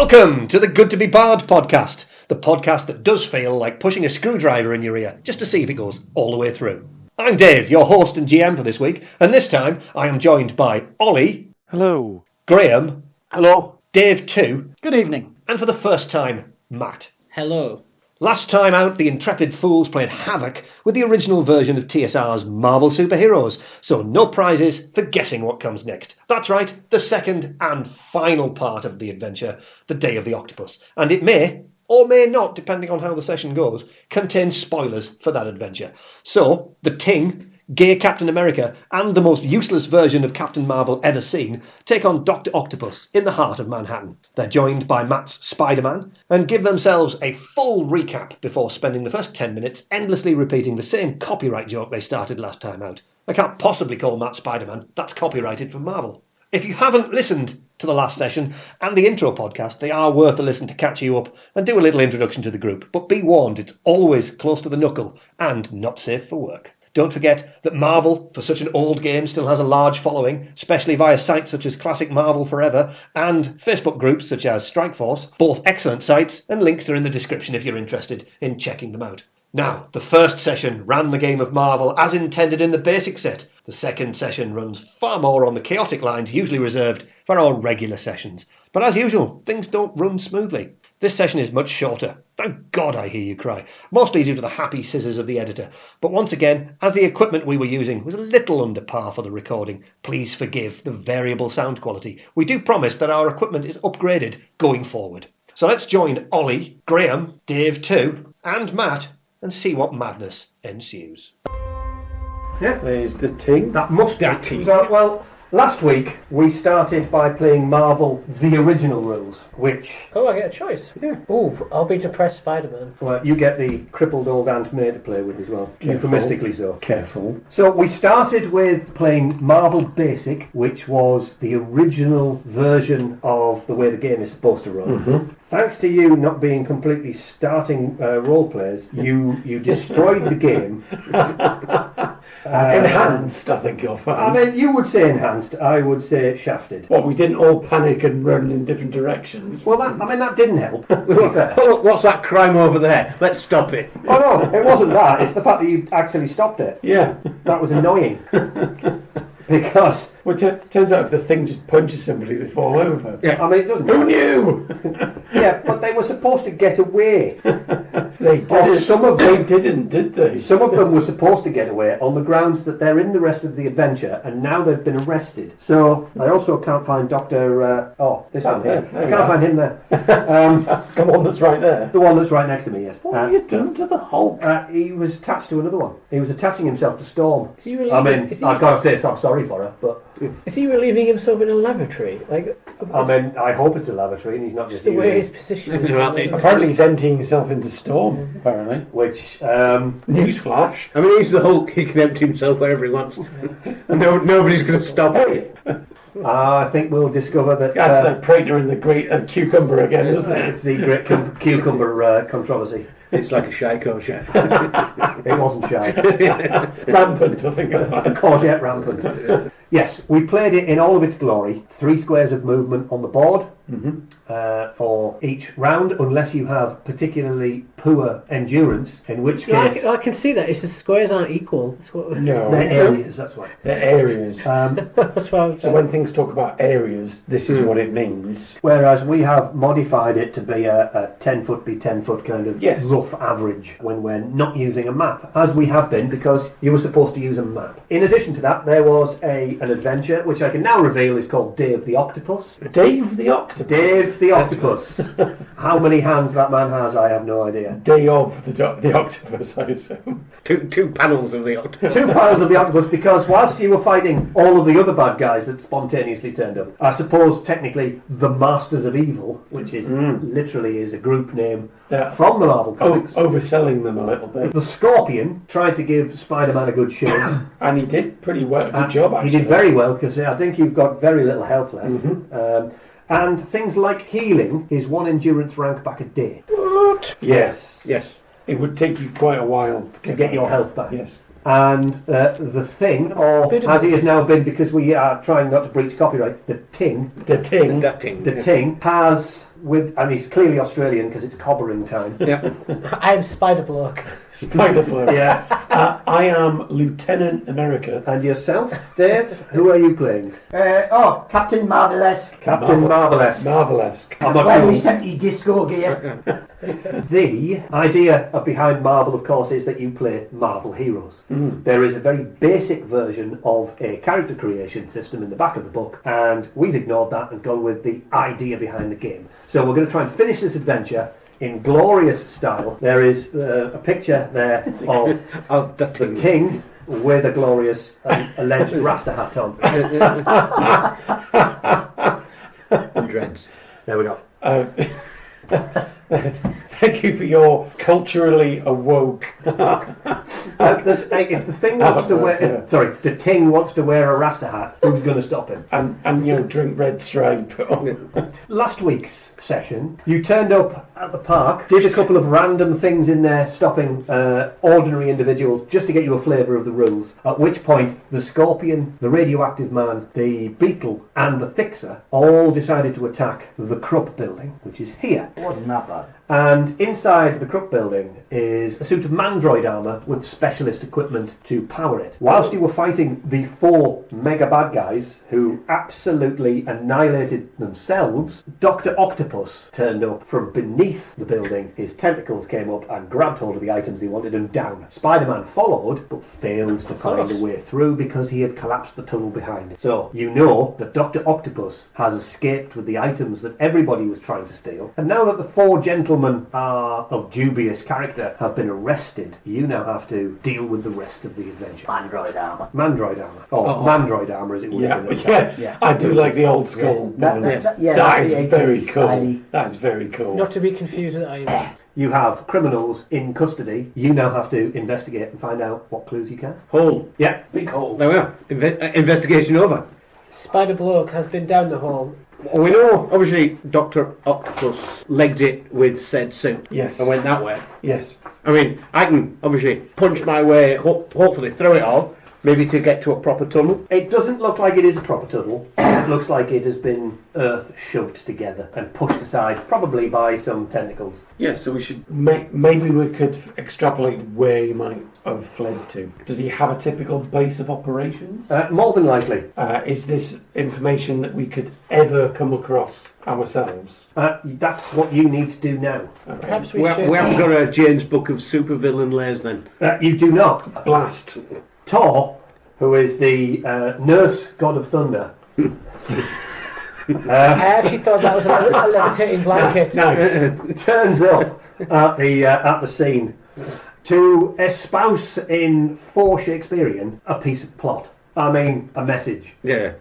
Welcome to the Good to be Barred podcast, the podcast that does feel like pushing a screwdriver in your ear just to see if it goes all the way through. I'm Dave, your host and GM for this week, and this time I am joined by Ollie. Hello. Graham. Hello. Dave too. Good evening. And for the first time, Matt. Hello. Last time out, the intrepid fools played havoc with the original version of TSR's Marvel Superheroes, so no prizes for guessing what comes next. That's right, the second and final part of the adventure, the Day of the Octopus. And it may, or may not, depending on how the session goes, contain spoilers for that adventure. So, the Ting, gay Captain America, and the most useless version of Captain Marvel ever seen take on Dr. Octopus in the heart of Manhattan. They're joined by Matt's Spider-Man and give themselves a full recap before spending the first 10 minutes endlessly repeating the same copyright joke they started last time out. I can't possibly call Matt Spider-Man. That's copyrighted from Marvel. If you haven't listened to the last session and the intro podcast, they are worth a listen to catch you up and do a little introduction to the group. But be warned, it's always close to the knuckle and not safe for work. Don't forget that Marvel, for such an old game, still has a large following, especially via sites such as Classic Marvel Forever and Facebook groups such as Strikeforce, both excellent sites, and links are in the description if you're interested in checking them out. Now, the first session ran the game of Marvel as intended in the basic set. The second session runs far more on the chaotic lines usually reserved for our regular sessions. But as usual, things don't run smoothly. This session is much shorter. Thank God, I hear you cry. Mostly due to the happy scissors of the editor. But once again, as the equipment we were using was a little under par for the recording, please forgive the variable sound quality. We do promise that our equipment is upgraded going forward. So let's join Ollie, Graham, Dave too, and Matt and see what madness ensues. Yeah, there's the Ting. That mustache. So, well, last week we started by playing Marvel the original rules, which... Oh, I get a choice. Yeah. Oh, I'll be depressed Spider-Man. Well, you get the crippled old Aunt May to play with as well. Careful. Euphemistically so. Careful. So we started with playing Marvel Basic, which was the original version of the way the game is supposed to run. Mm-hmm. Thanks to you not being completely starting role players, you destroyed the game. Enhanced, I think you'll find. I mean, you would say enhanced, I would say shafted. What, we didn't all panic and run in different directions? Well, that didn't help, to be fair. Oh, what's that crime over there? Let's stop it. Oh no, it wasn't that, it's the fact that you actually stopped it. Yeah. That was annoying. Because... Well, turns out if the Thing just punches somebody, they fall over. Yeah, I mean, it doesn't... Who knew? Yeah, but they were supposed to get away. They didn't. Some of They them, didn't, did they? some of them were supposed to get away on the grounds that they're in the rest of the adventure, and now they've been arrested. So I also can't find Dr. This one here. There I you can't are. find him there. The one that's right there. The one that's right next to me, yes. What have you done to the Hulk? He was attached to another one. He was attaching himself to Storm. Is he relieving, I mean, I've got to say, so I'm sorry for her, but... Is he relieving himself in a lavatory? I mean, I hope it's a lavatory and he's not just the way his using... position is. Apparently he's emptying himself into Storm, apparently. Which, Newsflash. I mean, he's the Hulk. He can empty himself wherever he wants. Nobody's going to stop him. I think we'll discover that... That's the Praetor and the Great Cucumber again, isn't it? It's the Great Cucumber controversy. It's like a shy courgette. It wasn't shy. Rampant, I think. A courgette rampant. Yes, we played it in all of its glory. 3 squares of movement on the board for each round, unless you have particularly poor endurance, in which case... I can see that. It's the squares aren't equal. That's what No. They're areas, that's why. They're areas. that's what I was So when things talk about areas, this is what it means. Whereas we have modified it to be a 10 foot by 10 foot kind of Yes. rough average when we're not using a map, as we have been because you were supposed to use a map. In addition to that, there was an adventure which I can now reveal is called Dave the Octopus. Dave the Octopus. Dave the Octopus. How many hands that man has, I have no idea. Day of the Octopus, I assume. Two panels of the octopus. 2 panels of the Octopus, because whilst you were fighting all of the other bad guys that spontaneously turned up, I suppose technically the Masters of Evil, which is literally is a group name Yeah. from the Marvel comics. Overselling them a little bit. The Scorpion tried to give Spider-Man a good show. And he did pretty well. Good job, actually. He did very well, because I think you've got very little health left. And things like healing is 1 endurance rank back a day. What? Yes. Yes. It would take you quite a while To get your health back. Yes. And the Thing, or as he has now been, because we are trying not to breach copyright, the Ting The Ting. That thing. The Ting has and he's clearly Australian because it's cobbering time. Yeah. I'm Spider Bloke. Spider Bloke. Yeah. I am Lieutenant America. And yourself, Dave? Who are you playing? Captain Marvelesque. Captain Marvelesque. Marvelesque. I'm not When we sure. sent you disco gear. The idea behind Marvel, of course, is that you play Marvel heroes. There is a very basic version of a character creation system in the back of the book, and we've ignored that and gone with the idea behind the game. So we're going to try and finish this adventure in glorious style. There is a picture there of the Ting with a glorious alleged Rasta hat on. And dreads. There we go. Thank you for your culturally awoke. If the Thing wants to wear, the Ting wants to wear a Rasta hat, who's going to stop him? and drink red stripe. Last week's session, you turned up at the park, did a couple of random things in there, stopping ordinary individuals just to get you a flavour of the rules. At which point, the Scorpion, the Radioactive Man, the Beetle, and the Fixer all decided to attack the Krupp building, which is here. It wasn't that bad. And inside the Krupp building is a suit of Mandroid armour with specialist equipment to power it. Whilst you were fighting the 4 mega bad guys who absolutely annihilated themselves, Dr. Octopus turned up from beneath the building. His tentacles came up and grabbed hold of the items he wanted and down. Spider-Man followed, but failed to find a way through because he had collapsed the tunnel behind it. So you know that Dr. Octopus has escaped with the items that everybody was trying to steal. And now that the 4 gentlemen are of dubious character have been arrested, you now have to deal with the rest of the adventure. Android armour. Mandroid armour. Mandroid armour, as it would have been. Yeah. I do like the old school. That That that's is the very 80s cool. style. That is very cool. Not to be confused with Iron. You have criminals in custody. You now have to investigate and find out what clues you can. Hole. Yeah. Big hole. There we are. Investigation over. Spider Bloke has been down the hole. Well, we know, obviously, Dr. Octopus legged it with said suit. Yes. And went that way. Yes. I mean, I can obviously punch my way, hopefully through it all, maybe to get to a proper tunnel. It doesn't look like it is a proper tunnel. It looks like it has been earth shoved together and pushed aside, probably by some tentacles. Yeah, so we should maybe we could extrapolate where he might have fled to. Does he have a typical base of operations? More than likely. Is this information that we could ever come across ourselves? That's what you need to do now. Okay. Perhaps We we should. haven't got a James Book of supervillain layers then. You do not. Blast. Thor, who is the nurse god of thunder. I actually thought that was a levitating blanket. Nice. Turns up at the scene to espouse in for Shakespearean a piece of plot. I mean, a message. Yeah.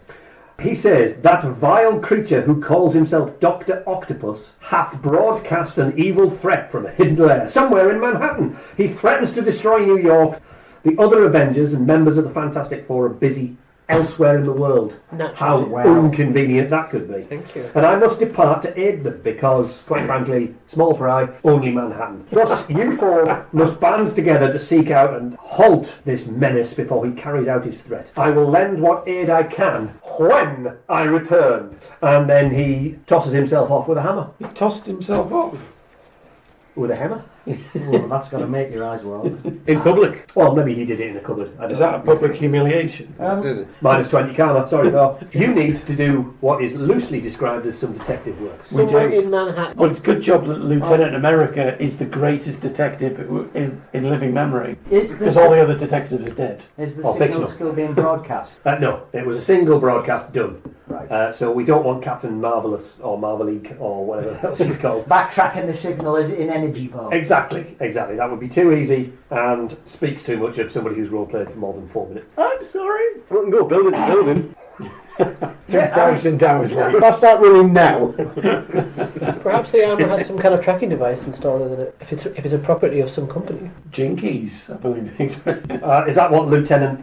He says, that vile creature who calls himself Dr. Octopus hath broadcast an evil threat from a hidden lair somewhere in Manhattan. He threatens to destroy New York. The other Avengers and members of the Fantastic Four are busy elsewhere in the world. How Naturally. inconvenient that could be. Thank you. And I must depart to aid them because, quite frankly, small fry, only Manhattan. Thus, you 4 must band together to seek out and halt this menace before he carries out his threat. I will lend what aid I can when I return. And then he tosses himself off with a hammer. He tossed himself off. With a hammer? Well, that's going to make your eyes well. In public. Well, maybe he did it in a cupboard. I don't Is that a know. public humiliation? Minus 20 karma, sorry Thor. You need to do what is loosely described as some detective work. Somewhere in Manhattan. Well, it's a good job that Lieutenant America is the greatest detective in living memory. Is Because the, all the other detectives are dead. is the Or signal fictional. still being broadcast? No, it was a single broadcast done. Right. So we don't want Captain Marvelous or Marvelique or whatever else he's called. Backtracking the signal is in energy form. Exactly. That would be too easy and speaks too much of somebody who's role played for more than 4 minutes. I'm sorry. We can go building to building. 2,000 hours later. That's not really now. Perhaps the armour has some kind of tracking device installed in it. If it's a property of some company. Jinkies, I believe. Is that what Lieutenant...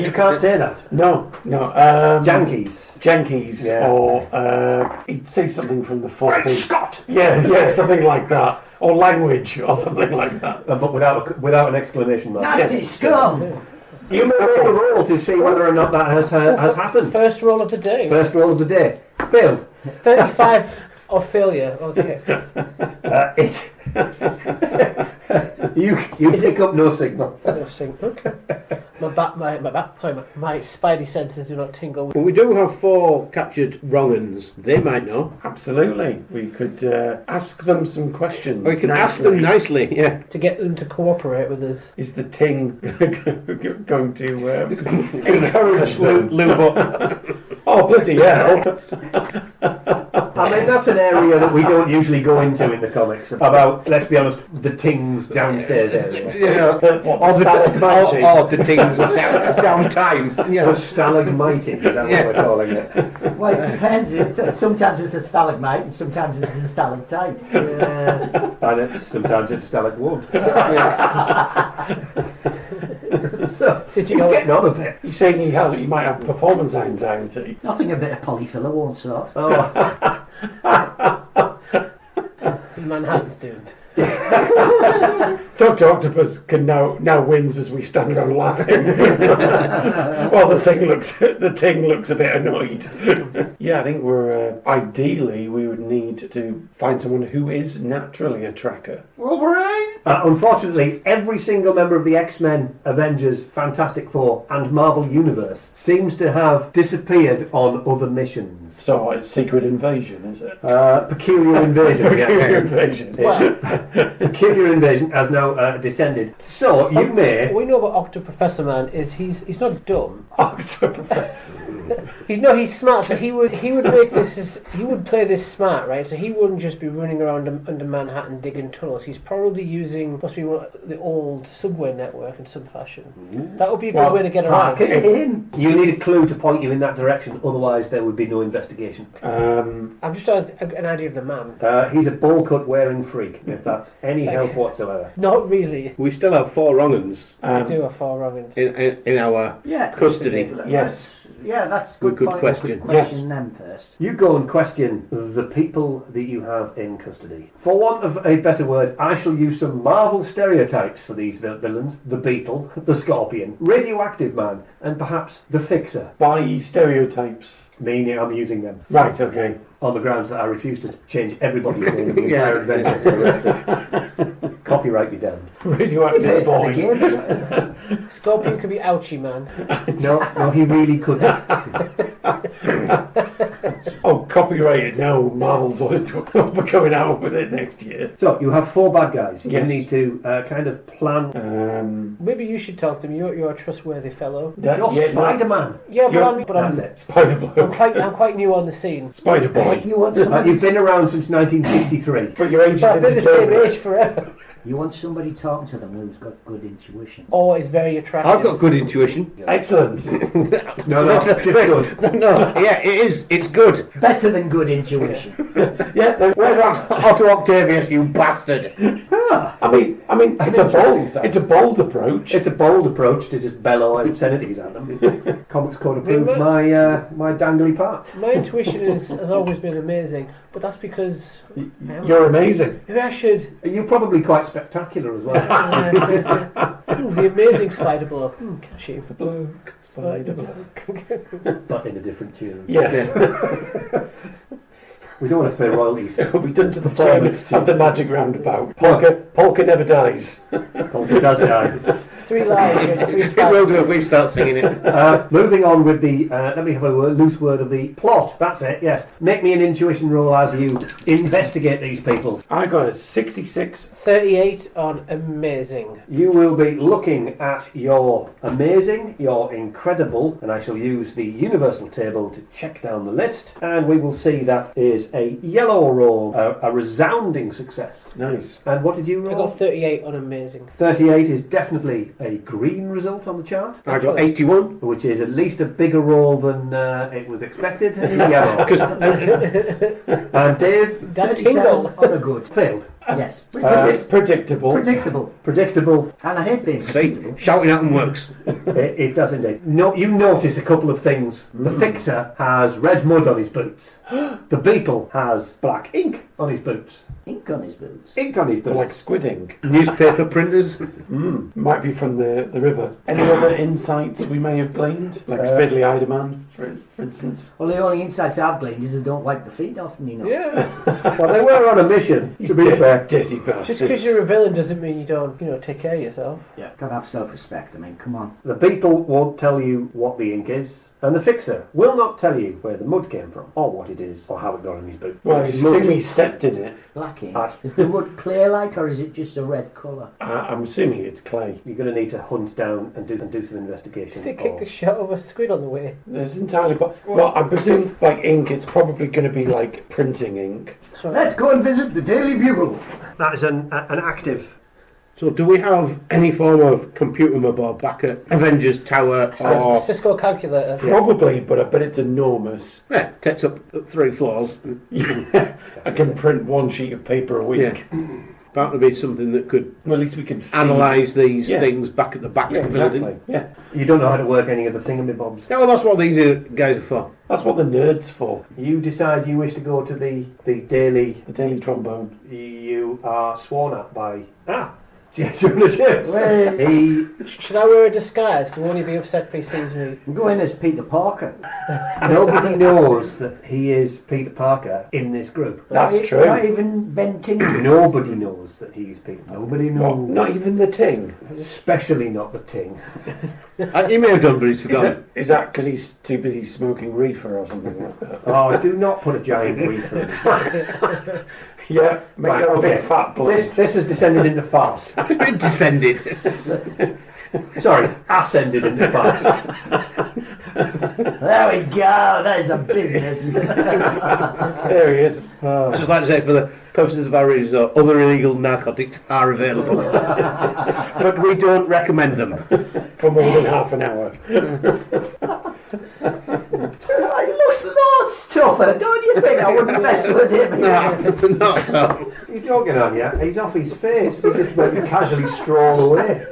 you can't say that. No. Jankies. Jankies, Yeah. or he'd say something from the 40s. Scott! Yeah, something like that. Or language, or something like that. But without an exclamation mark. Nazi scum! You may make a roll to see whether or not that has happened. First roll of the day. First roll of the day. Failed. 35 Oh, failure. Okay. You pick up no signal. Okay. My spidey senses do not tingle. Well, we do have 4 captured wrong-uns. They might know. Absolutely. We could ask them some questions. Or we can ask them nicely, yeah. To get them to cooperate with us. Is the ting going to encourage them? Lube up. Oh, bloody hell. I mean, that's an area that we don't usually go into in the comics. About, let's be honest, the Ting's downstairs area. Or The things down time. The stalagmiting, is that what we're calling it? Well, it depends. Sometimes it's a stalagmite and sometimes it's a stalactite. And sometimes it's a stalagwood. So, you're getting on a bit. You're saying you might have performance anxiety. Nothing a bit of polyfiller won't sort. Oh. Manhattan's doomed. Dr. Octopus can now wins as we stand around laughing. While the ting looks a bit annoyed. Yeah, I think we're ideally we would need to find someone who is naturally a tracker. Wolverine! Unfortunately, every single member of the X-Men, Avengers, Fantastic Four and Marvel Universe seems to have disappeared on other missions. So it's Secret Invasion, is it? Peculiar Invasion. Peculiar Invasion. Peculiar Invasion has now descended. So you may. What we know about Octoprofessor Man is he's not dumb. Octoprofessor. He's smart. So he would make this. He would play this smart, right? So he wouldn't just be running around under Manhattan digging tunnels. He's probably must be the old subway network in some fashion. That would be a good way to get around. You need a clue to point you in that direction. Otherwise, there would be no investigation. I'm just an idea of the man. He's a bowl cut wearing freak. If that's any help whatsoever. Not really. We still have 4 wrong-uns I do have 4 wrong-uns. in our custody. Yes. Yeah, that's good. Good point. question. We could question them first. You go and question the people that you have in custody. For want of a better word, I shall use some Marvel stereotypes for these villains. The Beetle, the Scorpion, Radioactive Man, and perhaps the Fixer. By stereotypes. Meaning I'm using them. Right, okay. On the grounds that I refuse to change everybody's name in the entire adventure for the rest of Copyright be damned. Radioactive boy. Scorpion could be Ouchie Man. No, he really couldn't. Oh, copyrighted now. Marvel's coming out with it next year. So you have 4 bad guys. You Yes. need to kind of plan. Maybe you should talk to him. You're a trustworthy fellow. You're Spider-Man. Yeah, You're- but I'm Spider-Bloke. I'm quite new on the scene. Spider-Boy. You want somebody, You've been around since 1963. But your age is But I've been the same indeterminate. age forever. you want somebody talking to them who's got good intuition. Or is very attractive. I've got good intuition. Excellent. No, just good. No, yeah, it is. It's good. Better than good intuition. Yeah, Where's Otto Octavius, you bastard? I mean, it's a bold approach. It's a bold approach to just bellow obscenities at them. Comics Code approved my dangly part. My intuition has always been amazing, but that's because You're amazing. maybe I should. You're probably quite spectacular as well. The amazing Spider Bloke. Catchy. Bloke, Spider-Bloke. But in a different tune. Yes. We don't want to pay royalties. It will be done to the performance of the Magic Roundabout. Polka never dies. It does die. 3 lines, 3 It will spikes. do if we start singing it. Moving on with the, let me have a loose word of the plot. That's it, yes. Make me an intuition roll as you investigate these people. I got a 66. 38 on amazing. You will be looking at your amazing, your incredible, and I shall use the universal table to check down the list, and we will see that is a yellow roll, a resounding success. Nice. And what did you I roll? got 38 on amazing. 38 is definitely a green result on the chart, I got 81. which is at least a bigger roll than it was expected. It's yellow. And Dave That 37 tingle. on a good. failed. Yes. Predictable. Predictable. Predictable. And I hate being See, predictable. shouting at them works. It does indeed. No, you notice a couple of things. The fixer has red mud on his boots. The beetle has black ink on his boots. Ink on his boots. Ink on his boots. Like squid ink. Newspaper printers. Might be from the river. Any other insights we may have gleaned? Like Spidley Eiderman, for instance? Well, the only insights I've gleaned is I don't wipe the feet often enough. Yeah. Well, they were on a mission, to be fair. Dirty bastards. Just because you're a villain doesn't mean you don't, take care of yourself. Yeah. Gotta have self-respect. I mean, come on. The beetle won't tell you what the ink is, and the fixer will not tell you where the mud came from, or what it is, or how it got on his boot. Well, he's assuming he stepped in it. Black ink. Right. Is the mud clear like, or is it just a red colour? I'm assuming it's clay. You're going to need to hunt down and do some investigation. They kicked the shit out of a squid on the way. It's entirely... Well, I presume, like ink, it's probably going to be like printing ink. So Let's go and visit the Daily Bugle. That is an active. So do we have any form of computer mobile back at Avengers Tower? Or Cisco calculator. Probably, but I bet it's enormous. yeah, takes up 3 floors. I can print 1 sheet of paper a week. Yeah. Bound to be something that could Well, at least we can feed. analyse these Yeah. things back at the back Yeah, of the building. exactly. Yeah. You don't know how to work any of the thingamabobs. Yeah, well, that's what these guys are for. That's what the nerd's for. You decide you wish to go to the daily. The Daily Trombone. You are sworn at by Jonah James. Well, He Should I wear a disguise? Will only be upset if he sees me. I'm going as Peter Parker. nobody knows that he is Peter Parker in this group. That's Not true. even Ben Tingley. Nobody knows that he is Peter Parker. Nobody What, knows. not even the Ting. Especially not the Ting. He may have done, but he's forgotten. Is that because he's too busy smoking reefer or something like that? Oh, do not put a giant reefer in his Yeah, make Right, it a okay. big fat blood. This has descended into farce. It descended. Sorry, ascended into farce. There we go. There's the business. There he is. Just like to say, for the purposes of our readers, other illegal narcotics are available. But we don't recommend them. For more than half an hour. He looks loads tougher, don't you think? I wouldn't mess with him. No, not at all. He's jogging on you. He's off his face. He just maybe casually stroll away.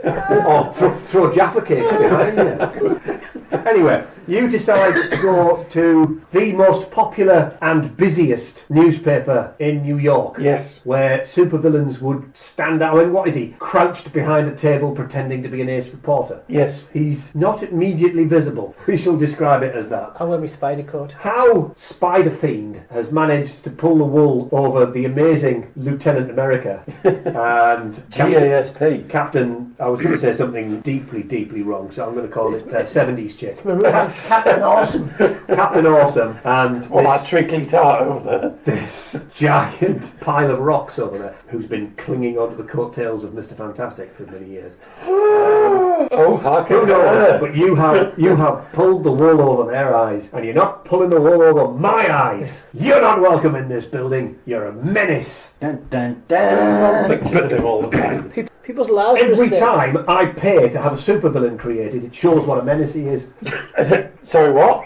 Or throw Jaffa cakes behind you. Anyway, you decide to go to the most popular and busiest newspaper in New York. Yes. Where supervillains would stand out. I mean, what is he? Crouched behind a table pretending to be an ace reporter. Yes. He's not immediately visible. We shall describe it as that. I'll wear my spider coat. How Spider Fiend has managed to pull the wool over the amazing Lieutenant America and GASP. Captain, I was going to say something deeply, deeply wrong, so I'm going to call it 70s chick. Captain Awesome. Captain Awesome and Well, that this, treacly tart over there. this giant pile of rocks over there who's been clinging onto the coattails of Mr. Fantastic for many years. Oh, harken. Who knows? But you have pulled the wool over their eyes, and you're not pulling the wool over my eyes. You're not welcome in this building. You're a menace. Dun, dun, dun. Pictures of him all the time. People's lives are Every at stake. time I pay to have a supervillain created, it shows what a menace he is. Sorry, what?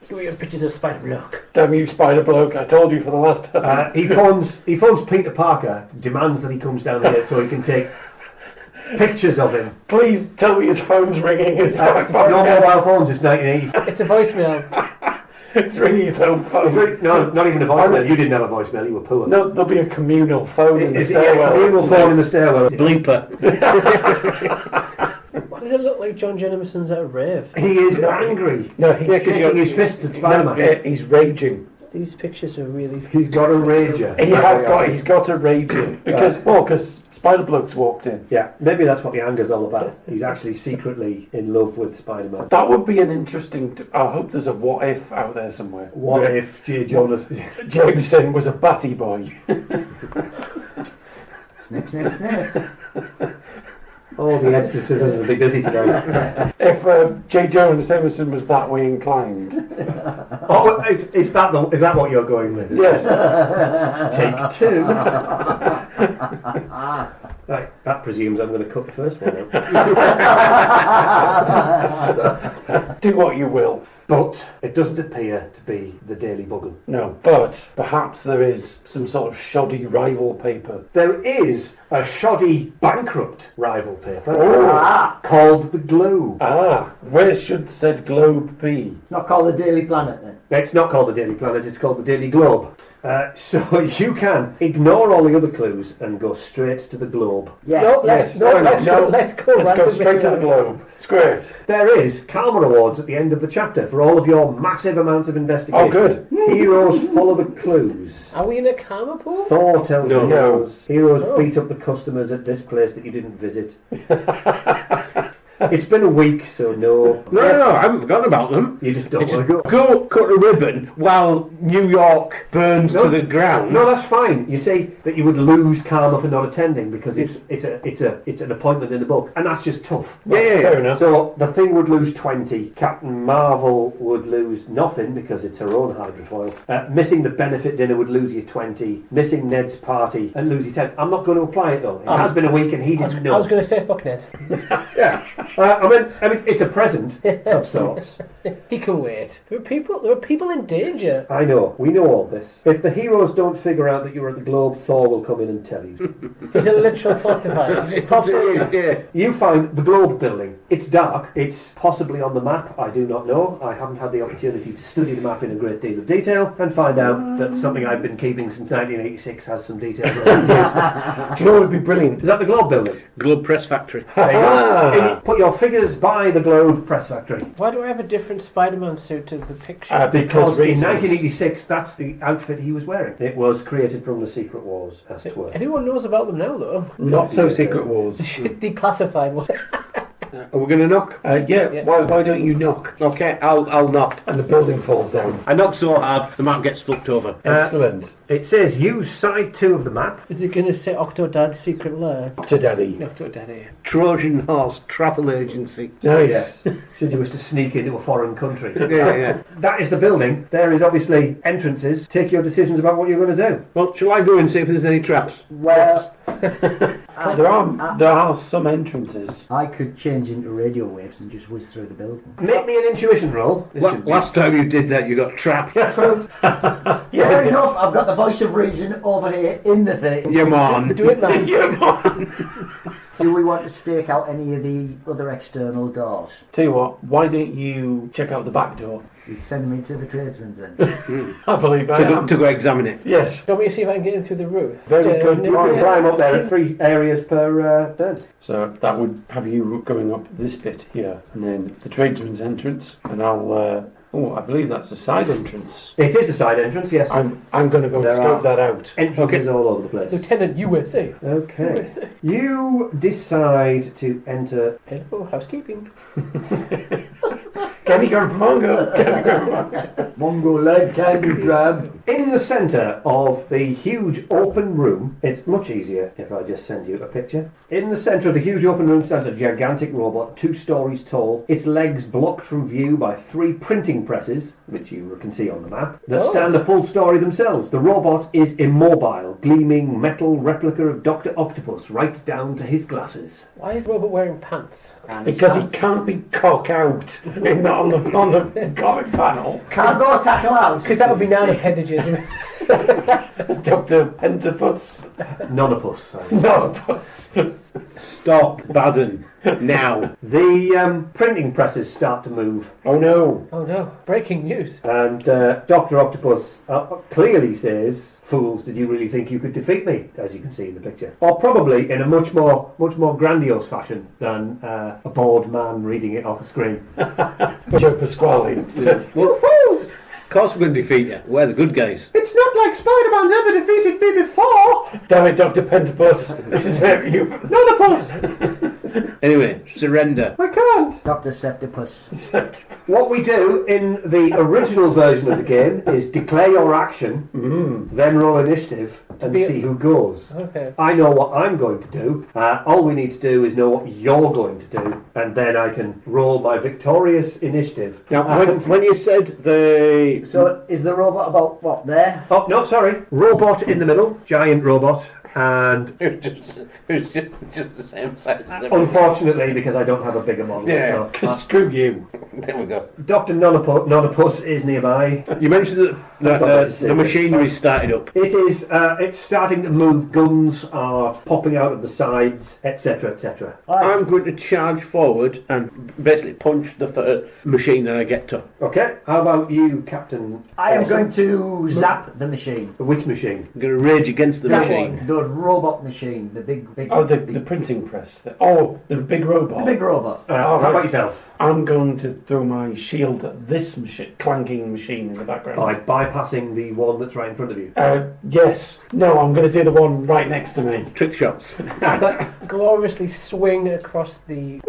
Give me your pictures of Spider Bloke. Damn you, Spider Bloke. I told you for the last time. He phones Peter Parker, demands that he comes down here so he can take pictures of him. Please tell me his phone's ringing. His No mobile phones, it's 1980. It's a voicemail. It's ringing his home phone. No, not even a voicemail. You didn't have a voicemail, you were poor. No, there'll be a communal phone in the Is it a stairwell. communal phone in the stairwell? Bleeper. Why does it look like John Jennison's at a rave? He is angry. No, he's Shaking his fists at Spider-Man. he's raging. These pictures are really... He's got a rager. He's got a raging because Spider Bloke's walked in. Yeah, maybe that's what the anger's all about. He's actually secretly in love with Spider-Man. That would be an interesting. I hope there's a what if out there somewhere. What Where if J. Jonas... Jameson was a batty boy? Snip, snip, snip. Oh, the editor says this is a bit busy tonight. If J. Jonas Emerson was that way inclined. Oh, is that what you're going with? Yes. Take 2. Right, that presumes I'm going to cut the first one out. Do what you will. But it doesn't appear to be the Daily Bugle. No, but perhaps there is some sort of shoddy rival paper. There is a shoddy, bankrupt rival paper Oh. called The Globe. Where should said globe be? Not called the Daily Planet then. It's not called the Daily Planet, it's called the Daily Globe. So you can ignore all the other clues and go straight to the Globe. Yes. Let's go right straight to the globe. It's great. There is Karma Awards at the end of the chapter for all of your massive amounts of investigation. Oh, good. Heroes follow the clues. Are we in a karma pool? Thor tells No. the heroes. Heroes beat up the customers at this place that you didn't visit. It's been a week, so no. No, I haven't forgotten about them. You just don't It's want to just go. go cut a ribbon while New York burns No. to the ground. No, that's fine. You say that you would lose karma for not attending because it's an appointment in the book, and that's just tough. Yeah. Fair enough. So the Thing would lose 20. Captain Marvel would lose nothing because it's her own hydrofoil. Missing the benefit dinner would lose you 20. Missing Ned's party and lose you 10. I'm not going to apply it though. It has been a week and he didn't know. I was going to say fuck Ned. Yeah. I mean, it's a present of sorts. He can wait. There are people in danger. I know. We know all this. If the heroes don't figure out that you're at the Globe, Thor will come in and tell you. He's a literal plot device. He just pops up. Yeah. You find the Globe building. It's dark. It's possibly on the map. I do not know. I haven't had the opportunity to study the map in a great deal of detail and find out that something I've been keeping since 1986 has some details. Do you know what would be brilliant? Is that the Globe building? Globe Press Factory. There you go. Put your figures by the Globe Press Factory. Why do I have a different Spider-Man suit to the picture? Because in reasons. 1986, that's the outfit he was wearing. It was created from the Secret Wars, as it were. Everyone knows about them now, though. Not so Secret Wars. Declassified one. Are we going to knock? Yeah. Why don't you knock? Okay, I'll knock. And the building falls down. I knock so hard the map gets flipped over. Excellent. It says use side 2 of the map. Is it going to say Octodad's secret lair? Doctor Daddy. Octodaddy. Trojan Horse Travel Agency. Nice. Should you wish to sneak into a foreign country. Yeah. That is the building. There is obviously entrances. Take your decisions about what you're going to do. Well, shall I go and see if there's any traps? Well, There are some entrances. I could change into radio waves and just whiz through the building. Make me an intuition roll. This should be- Last time you did that, you got trapped. Fair enough, I've got the voice of reason over here in the thing. You man. Do it, man. Do we want to stake out any of the other external doors? Tell you what, why don't you check out the back door? He's sending me to the tradesman's entrance. I believe I am. To go examine it. Yes. Do you want me to see if I can get in through the roof? Very good. You can climb up there at 3 areas per turn. So that would have you going up this bit here, and then the tradesman's entrance, and I'll. I believe that's a side entrance. It is a side entrance, yes. I'm going to go and There scope are- that out. Entrances all over the place. Lieutenant USA. Okay. You decide to enter. Hello, housekeeping. Can you go from Mongo? Mongo leg candy grab. In the centre of the huge open room, it's much easier if I just send you a picture. In the centre of the huge open room stands a gigantic robot, 2 stories tall. Its legs blocked from view by 3 printing presses, which you can see on the map, that stand a full story themselves. The robot is immobile, gleaming metal replica of Dr. Octopus, right down to his glasses. Why is the robot wearing pants? Because he can't be cock out on the comic panel. Can't go tackle out. Because that would be noun appendages. Dr. Pentapus. Nonopus. sorry. Nonapus. Stop, Baden. Now. The printing presses start to move, Oh no. Oh no, breaking news. and Dr. Octopus clearly says, "Fools, did you really think you could defeat me?" As you can see in the picture, or probably in a much more grandiose fashion than a bored man reading it off a screen. Joe Pasquale instead. You fools! Of course we're going to defeat you. We're the good guys. It's not like Spider-Man's ever defeated me before. Damn it, Dr. Pentapus. This is where you. Nonopus! Anyway, surrender. I can't. Dr. Septipus. What we do in the original version of the game is declare your action, then roll initiative, and see who goes. Okay. I know what I'm going to do. All we need to do is know what you're going to do, and then I can roll my victorious initiative. Now, when you said the... So is the robot about what there? Oh, no, sorry. Robot in the middle, giant robot. and Who's just the same size as everyone. Unfortunately, because I don't have a bigger model. Yeah. So, Screw you. There we go. Dr. Nonopus is nearby. you mentioned that the machinery started up. It is. It's starting to move. Guns are popping out of the sides, etc., etc. I'm going to charge forward and basically punch the first machine that I get to. Okay. How about you, Captain? I am Awesome? going to zap the machine. Which machine? I'm going to rage against the That machine. one, the robot machine, the big. Oh, the printing press. The big robot. The big robot. How right. about yourself? I'm going to throw my shield at this clanking machine in the background. By bypassing the one that's right in front of you. Yes. No, I'm going to do the one right next to me. Trick shots. Gloriously swing across the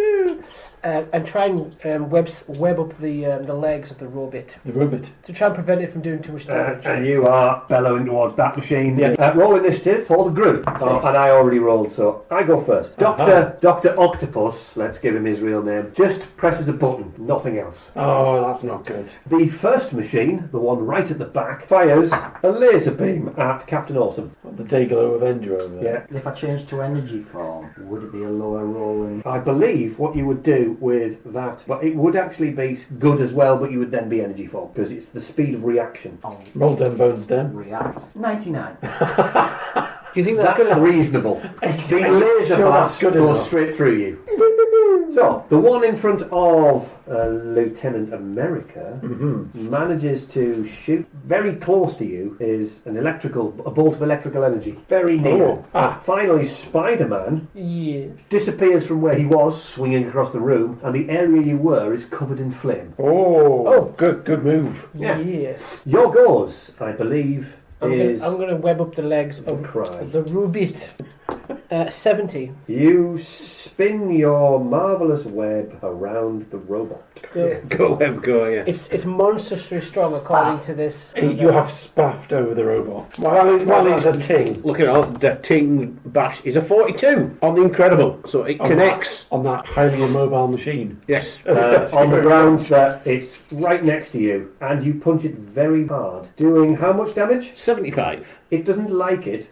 and try and web up the legs of the robot The robot. to try and prevent it from doing too much damage. And you are bellowing towards that machine. Yeah. Roll initiative for the group. Oh, and I already rolled, so I go first. Dr. Octopus, let's give him his real name, just presses a button, nothing else. Oh, that's not good. The first machine, the one right at the back, fires a laser beam at Captain Awesome. The Dayglow Avenger over there. Yeah. If I change to energy form, would it be a lower rolling? I believe what you would do with that, well, it would actually be good as well, but you would then be energy form because it's the speed of reaction. I'll Roll them bones down. react. 99. Do you think that's That's good? reasonable. The Exactly. laser Sure, blast that's good goes enough. straight through you. So, the one in front of Lieutenant America manages to shoot very close to you is a bolt of electrical energy. Very near. Oh. Finally, Spider-Man Yes. disappears from where he was, swinging across the room, and the area you were is covered in flame. Oh, good move. Yeah. Yes. Your goes, I believe, I'm is going to web up the legs of cry. the Rubit. 70. You spin your marvellous web around the robot. Go, Web, go, yeah. It's monstrously strong according to this. You have spaffed over the robot. While he's a ting Look at all the ting bash is a 42 on the Incredible, so it connects. on that highly immobile machine. Yes. On the grounds that it's right next to you, and you punch it very hard, doing how much damage? 75. It doesn't like it.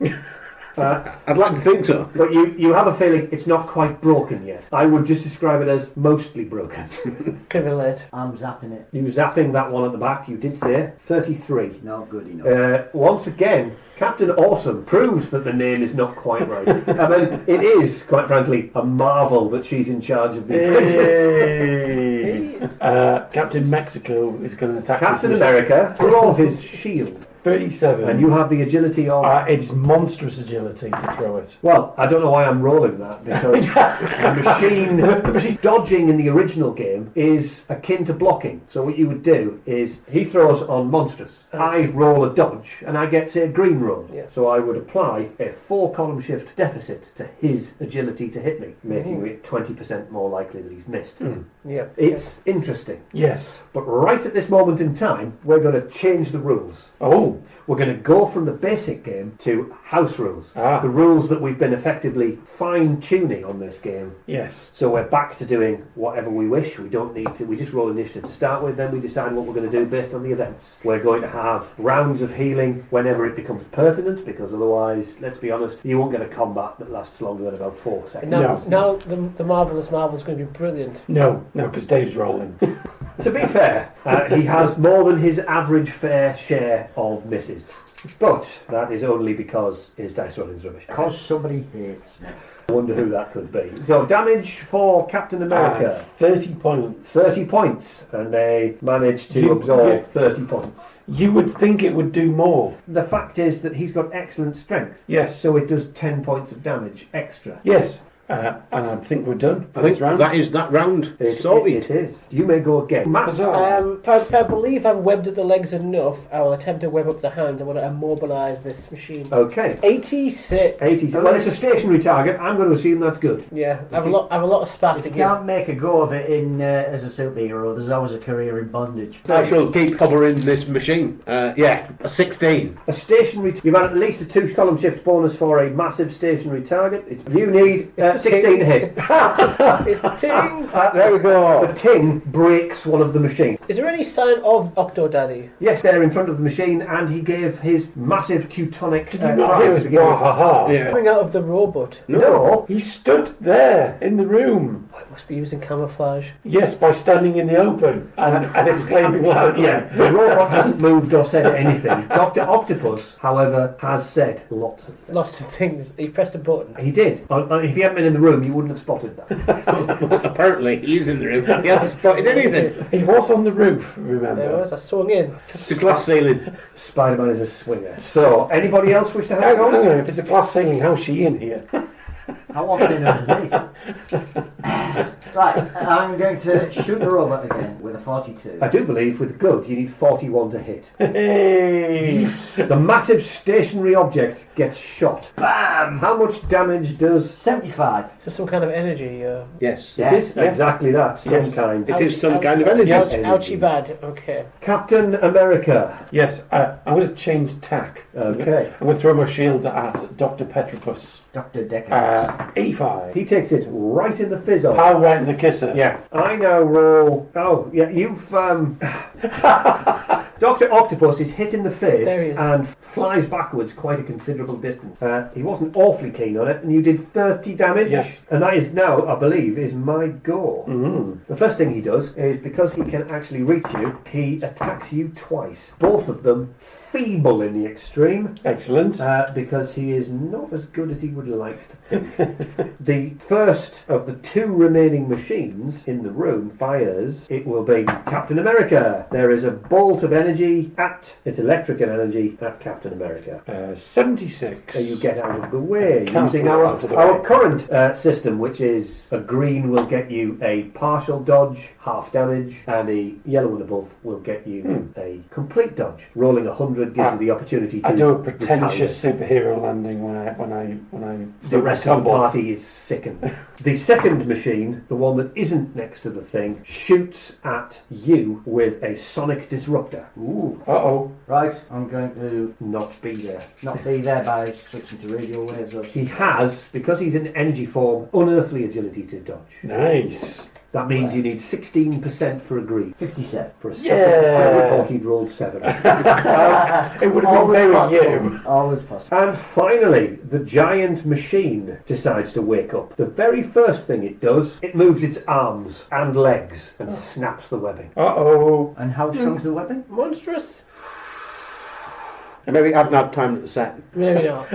I'd like to think so. But you have a feeling it's not quite broken yet. I would just describe it as mostly broken. Could relate. I'm zapping it. You zapping that one at the back, you did say 33. Not good enough. Once again, Captain Awesome proves that the name is not quite right. I mean, it is, quite frankly, a marvel that she's in charge of the Avengers. Captain Mexico is going to attack Captain this America brought his shield, 37. and you have the agility of... It's monstrous agility to throw it. Well, I don't know why I'm rolling that, because the machine dodging in the original game is akin to blocking. So what you would do is, he throws on monstrous. I roll a dodge, and I get, say, a green roll. Yeah. So I would apply a 4-column shift deficit to his agility to hit me, making it 20% more likely that he's missed. Yeah. It's interesting. Yes. But right at this moment in time, we're going to change the rules. Oh. We're going to go from the basic game to house rules. Ah. The rules that we've been effectively fine-tuning on this game. Yes. So we're back to doing whatever we wish. We don't need to. We just roll initiative to start with, then we decide what we're going to do based on the events. We're going to have rounds of healing whenever it becomes pertinent, because otherwise, let's be honest, you won't get a combat that lasts longer than about 4 seconds. Now the Marvellous Marvel is going to be brilliant. No, because Dave's rolling. To be fair, he has more than his average fair share of misses. But that is only because his dice rolling is rubbish. Because somebody hates me. I wonder who that could be. So damage for Captain America, 30 points. 30 points, and they manage to absorb 30 points. You would think it would do more. The fact is that he's got excellent strength, Yes. so it does 10 points of damage extra. Yes. And I think we're done for I this think round. that is that round. It Sorted. is. You may go again. Matt, Huzzah. If I believe I've webbed up the legs enough, I will attempt to web up the hands. I want to immobilise this machine. okay. 86. 80. Well, it's a stationary target. I'm going to assume that's good. Yeah, I have a lot of spaff If to you give. can't make a go of it in as a superhero, there's always a career in bondage. I shall keep covering this machine. A 16. A stationary... You've had at least a 2-column shift bonus for a massive stationary target. You need It's the 16 to hit. It's the ting. There we go. The ting breaks one of the machines. Is there any sign of Octodaddy? Yes, they're in front of the machine, and he gave his massive Teutonic Did you not hear his to begin with. wahaha? Yeah. Coming out of the robot. No. He stood there in the room. Oh, it must be using camouflage. Yes, by standing in the open and exclaiming loudly. Yeah, the robot hasn't moved or said anything. Dr. Octopus, however, has said lots of things. Lots of things. He pressed a button. He did. If he hadn't been in the room, you wouldn't have spotted that. Apparently, he's in the room. He hasn't spotted anything. He was on the roof, remember? There it was. I swung in. It's a glass ceiling. Spider-Man is a swinger. So, anybody else wish to have a Hang go? on, if it's a glass ceiling, how's she in here? I want in underneath. Right, I'm going to shoot the robot again with a 42. I do believe with good, you need 41 to hit. Hey! The massive stationary object gets shot. Bam! How much damage does... 75. Just some kind of energy. Yes. It is yes. exactly that, some Yes. kind. It is some kind of energy. Yes. Ouchie bad. Okay. Captain America. Yes, I'm going to change tack. Okay. I'm going to throw my shield at Dr. Petropus. Dr. Deckers. 85. He takes it right in the fizz-off. How right in the kisser. Yeah. I now roll... Oh, yeah, you've... Dr. Octopus is hit in the face There he is. and flies backwards quite a considerable distance. He wasn't awfully keen on it, and you did 30 damage. Yes. And that is now, I believe, is my go. Mm. The first thing he does is, because he can actually reach you, he attacks you twice. Both of them feeble in the extreme. Excellent. Because he is not as good as he would like to think. The first of the two remaining machines in the room fires. It will be Captain America. There is a bolt of energy at... It's electrical energy at Captain America. 76. So you get out of the way Can't using go our out of the way. current system, which is a green will get you a partial dodge, half damage, and a yellow and above will get you a complete dodge. Rolling 100 gives you the opportunity to I do a pretentious retire. superhero landing when I The rest of the party is sickened. The second machine, the one that isn't next to the thing, shoots at you with a sonic disruptor. Ooh. Uh-oh. Right, I'm going to Not be there. not be there by switching to radio waves. Or... He has, because he's in energy form, unearthly agility to dodge. Nice. That means you need 16% for a green. 57. For a second, I would thought he'd rolled 7. It would have been very you. Always possible. And finally, the giant machine decides to wake up. The very first thing it does, it moves its arms and legs and snaps the webbing. Uh-oh. And how strong's the weapon? Monstrous? And maybe I haven't had time to set. Maybe not.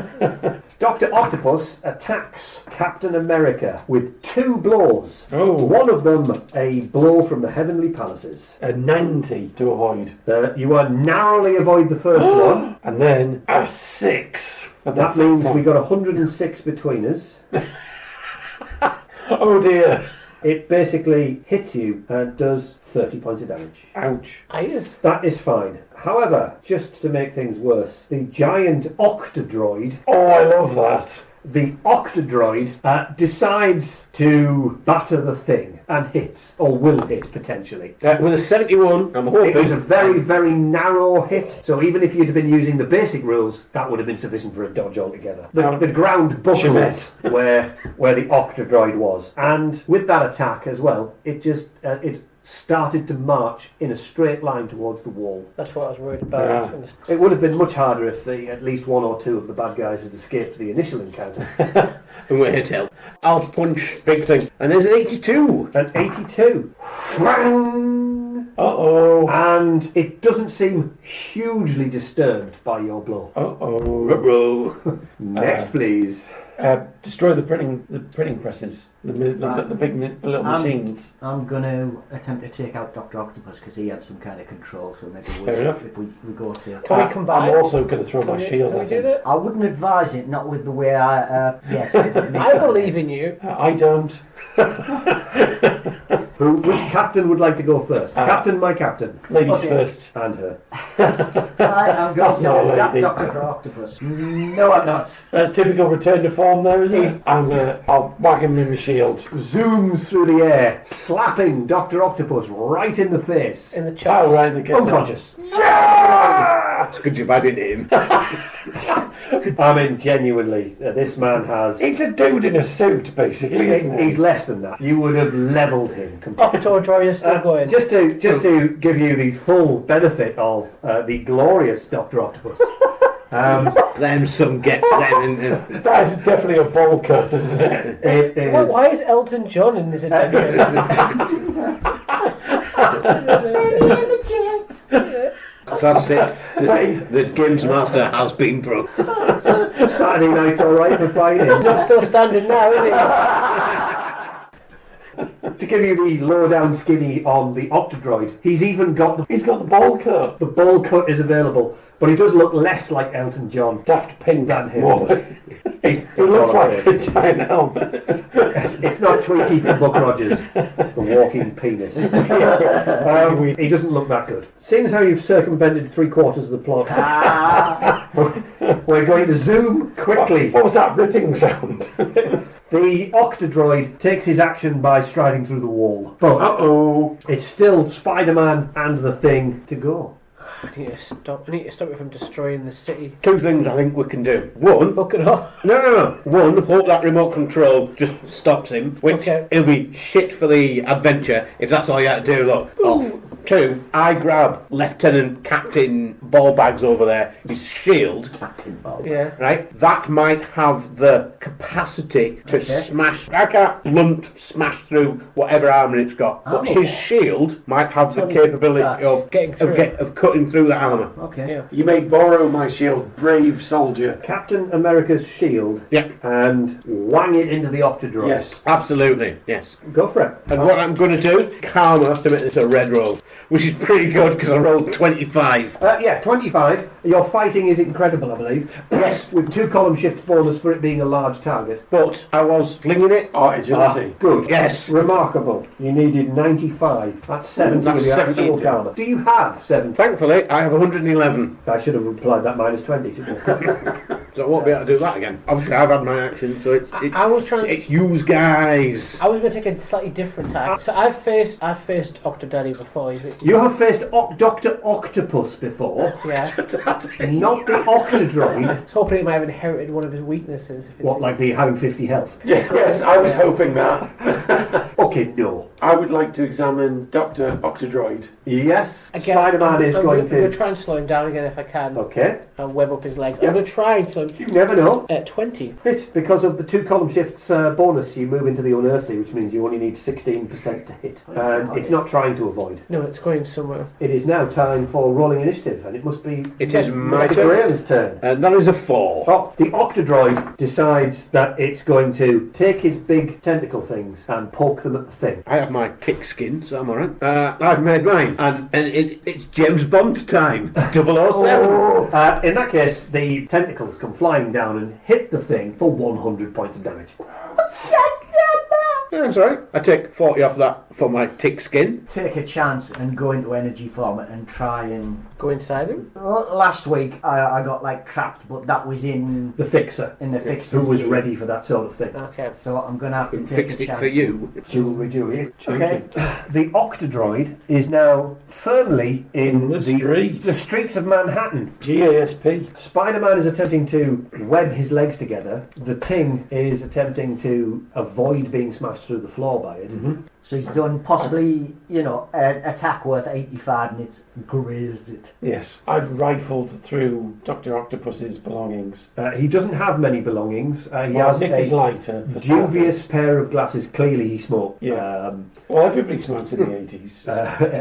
Dr. Octopus attacks Captain America with 2 blows. Oh. One of them a blow from the Heavenly Palaces. A 90 to avoid. You are narrowly avoid the first one. And then a 6. But That means we got 106 between us. Oh dear. It basically hits you and does 30 points of damage. Ouch. I just... That is fine. However, just to make things worse, the giant Octodroid, Oh, I love that. the Octodroid decides to batter the thing and hits, or will hit potentially. With a 71, I'm It hoping. was a very, very narrow hit, so even if you'd have been using the basic rules, that would have been sufficient for a dodge altogether. The ground buckled where the Octodroid was, and with that attack as well, it just it started to march in a straight line towards the wall. That's what I was worried about. It would have been much harder if at least 1 or 2 of the bad guys had escaped the initial encounter. And we're here to help. I'll punch big thing. And there's an 82. An 82. Whang! Uh-oh. And it doesn't seem hugely disturbed by your blow. Uh-oh. Ruh-roh. Next, please. Destroy the printing presses. The big little machines. I'm going to attempt to take out Dr. Octopus because he had some kind of control, so maybe Fair enough. if we go to... Can we combine? I'm also going to throw my shield Can we at do him. that? I wouldn't advise it, not with the way I... yes. I believe in you. I don't. Which captain would like to go first? Captain, my captain. Ladies Okay. first. And her. Right, I'm going That's not a to zap lady. Dr. Octopus. No, I'm not. Typical return to form there, isn't it? I'll whack him with my shield. Zooms through the air, slapping Dr. Octopus right in the face. In the Oh, chest. right in the kisser. Unconscious. Could you imagine him? I mean, genuinely, this man has. It's a dude in a suit, basically, isn't He's it? less than that. You would have levelled him completely. Octodroid is still going. Just to give you the full benefit of the glorious Dr. Octopus. Them some get them in. That is definitely a bowl cut, isn't it? It is. Well, why is Elton John in this adventure? That's it. The games master has been drunk. Saturday night's all right for Friday. Not still standing now, is he? To give you the lowdown skinny on the Octodroid, he's even got the He's got the bowl cut. the bowl cut is available, but he does look less like Elton John Daft Pink than him. Whoa. He looks like a giant helmet. It's not Twinkie from Buck Rogers, the walking penis. He doesn't look that good. Seeing as how you've circumvented 3/4 of the plot, we're going to zoom quickly. What was that ripping sound? The Octodroid takes his action by striding through the wall, but Uh-oh. it's still Spider-Man and the Thing to go. I need to stop it from destroying the city. Two things I think we can do. One, Fuck it off. no. One, hope that remote control just stops him, which Okay. it'll be shit for the adventure if that's all you had to do. Look, off. Two, I grab Lieutenant Captain Ballbags over there, his shield, Yeah. right? That might have the capacity to smash, like a blunt smash through whatever armour it's got. But his shield might have the capability of Getting through. of cutting through the armour. Okay. Yeah. You may borrow my shield, brave soldier. Captain America's shield Yeah, and wang it into the Octodroid. Yes. absolutely, yes. Go for it. And what I'm going to do, Karma, to make this a red roll, which is pretty good because I rolled 25. 25. Your fighting is incredible, I believe. Yes. With 2 column shift bonus for it being a large target. But I was flinging it. Oh, agility. Good. Yes. Remarkable. You needed 95. That's 70 That's with your 70. actual karma. Do you have 70? Thankfully, I have 111. I should have replied that minus 20, shouldn't I? So I won't be able to do that again. Obviously, I've had my action, so it's I was trying. it's yous guys. I was going to take a slightly different tack. So I've faced Octodaddy before. Is it? You have faced Dr. Octopus before, Yeah. not the Octodroid. I was hoping he might have inherited one of his weaknesses. If it's What, like be having 50 health? Yes, I was hoping that. Okay, no. I would like to examine Dr. Octodroid. Yes, Again, Spider-Man is I'm going I'm going to... to try and slow him down again if I can. Okay, And web up his legs. Yeah. I'm going to try and slow him. you never know. 20. Hit, because of the 2 column shifts bonus, you move into the unearthly, which means you only need 16% to hit. And it's not trying to avoid. No, it's going somewhere. It is now time for rolling initiative, and it must be It is my Mr. turn. Graham's turn. And that is a 4. Oh, the Octodroid decides that it's going to take his big tentacle things and poke them at the Thing. I have my tick skin, so I'm alright. I've made mine, and it's James Bond time. 007. In that case, the tentacles come flying down and hit the Thing for 100 points of damage. Yeah, that's alright. I take 40 off that for my tick skin. Take a chance and go into energy form and try and... Go inside him. Well, last week I got like trapped, but that was in The Fixer, the fixers. who was ready for that sort of thing. Okay. So I'm going to have to Who take fixed a it chance. for you. Jewelry. Okay. The Octodroid is now firmly in The streets. the streets of Manhattan. GASP. Spider-Man is attempting to web his legs together. The Thing is attempting to avoid being smashed through the floor by it. So he's done possibly, an attack worth 85 and it's grazed it. Yes. I'd rifled through Dr. Octopus's belongings. He doesn't have many belongings. He Well, I has nicked his a lighter. For dubious starters. pair of glasses. Clearly he smoked. Yeah. Well, everybody smoked in the 80s.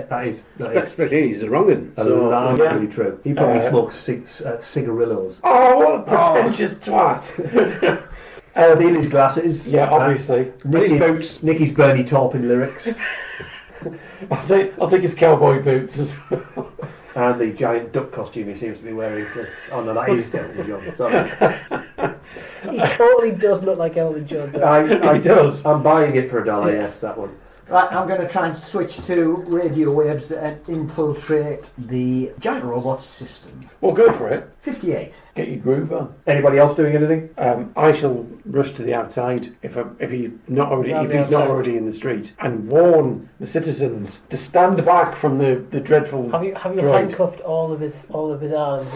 That is Especially he's the wrong one. So, alarmingly true. He probably Uh, smokes cigarillos. Oh, what a pretentious twat. Steal his glasses. Yeah, obviously. Nicky's Bernie Taupin lyrics. I'll take his cowboy boots as well. And the giant duck costume he seems to be wearing. Oh no, that is Elton John. Sorry. He totally does look like Elton John. though. I He does. I'm buying it for $1. Yes, that one. Right, I'm going to try and switch to radio waves that infiltrate the giant robot system. Well, go for it. 58. Get your groove on. Anybody else doing anything? I shall rush to the outside if he's not already in the street and warn the citizens to stand back from the dreadful. Have you droid. handcuffed all of his arms?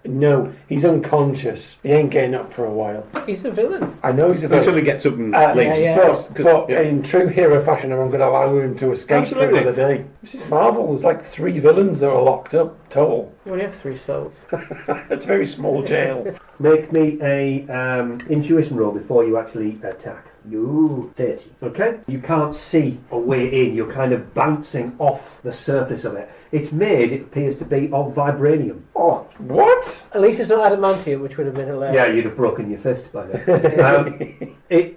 No, he's unconscious. He ain't getting up for a while. He's a villain. I know he's a villain. Until he gets up and leaves. But in true hero fashion, I'm going to allow him to escape for another day. This is Marvel. There's like 3 villains that are locked up total. You only have 3 cells. It's a very small jail. Make me a intuition roll before you actually attack. Ooh, 30. Okay? You can't see a way in. You're kind of bouncing off the surface of it. It's made, it appears to be, of vibranium. Oh, What? At least it's not adamantium, which would have been hilarious. Yeah, you'd have broken your fist by now.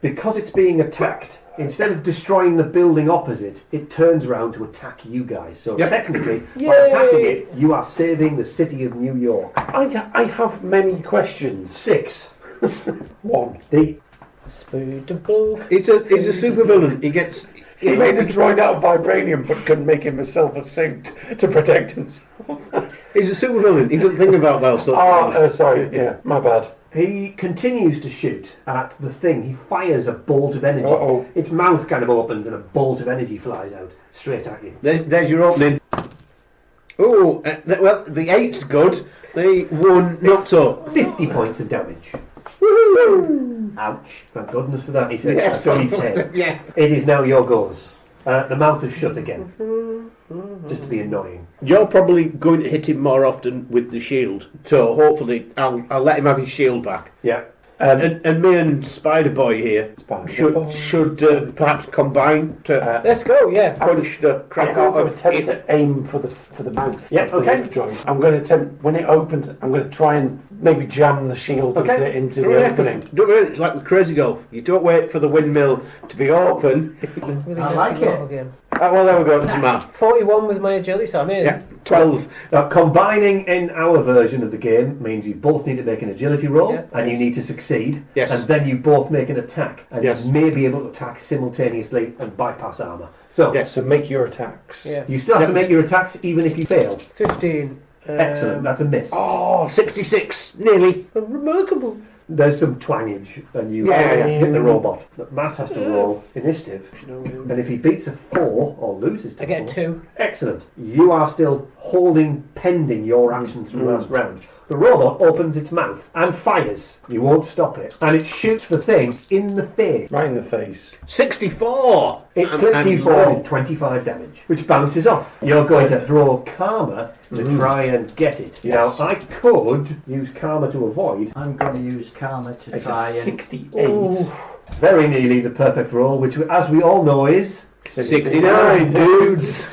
Because it's being attacked, instead of destroying the building opposite, it turns around to attack you guys. So technically, by attacking it, you are saving the city of New York. I have many questions. 6. 1. Spootable. He's a supervillain. He made a droid out of vibranium but couldn't make himself a suit to protect himself. He's a supervillain. He doesn't think about that stuff. Sorry, yeah, my bad. He continues to shoot at the thing. He fires a bolt of energy. Uh-oh. Its mouth kind of opens and a bolt of energy flies out straight at you. There's your opening. Oh, well, the 8's good. The 1, not so. 50 points of damage. Ouch. Thank goodness for that, he said. Yeah. It's only 10. Yeah. It is now your goes. The mouth is shut again. Just to be annoying. You're probably going to hit him more often with the shield. So hopefully I'll let him have his shield back. Yeah. And me and Spider Boy here should perhaps combine to Let's go, yeah. punch the crap I'm out going to of attempt it. to aim for the mouth. Yeah, of the okay. droid. I'm going to attempt, when it opens, I'm going to try and maybe jam the shield into the opening. Don't worry, it's like with Crazy Golf. You don't wait for the windmill to be open. I like it. Game. Well, there we go. It's a map. 41 with my agility, so I'm in. Yeah, 12. Now, combining in our version of the game means you both need to make an agility roll, and you need to succeed. Yes. And then you both make an attack, and you may be able to attack simultaneously and bypass armour. So, So make your attacks. Yeah. you still have to make your attacks even if you fail. 15. Excellent, that's a miss. Oh, 66. Nearly. Remarkable. There's some twangage, and you hit the robot. But Matt has to roll initiative, and if he beats a 4 or loses to I get 4, 2. excellent. You are still holding pending your actions from last round. The robot opens its mouth and fires. You won't stop it, and it shoots the thing in the face. Right in the face. 64. It clips you forward 25 damage, which bounces off. You're going to throw karma to try and get it. Yes. Now, I could use karma to avoid. I'm going to use karma to It's try a and... 68. Very nearly the perfect roll, which, as we all know, is 69, dudes.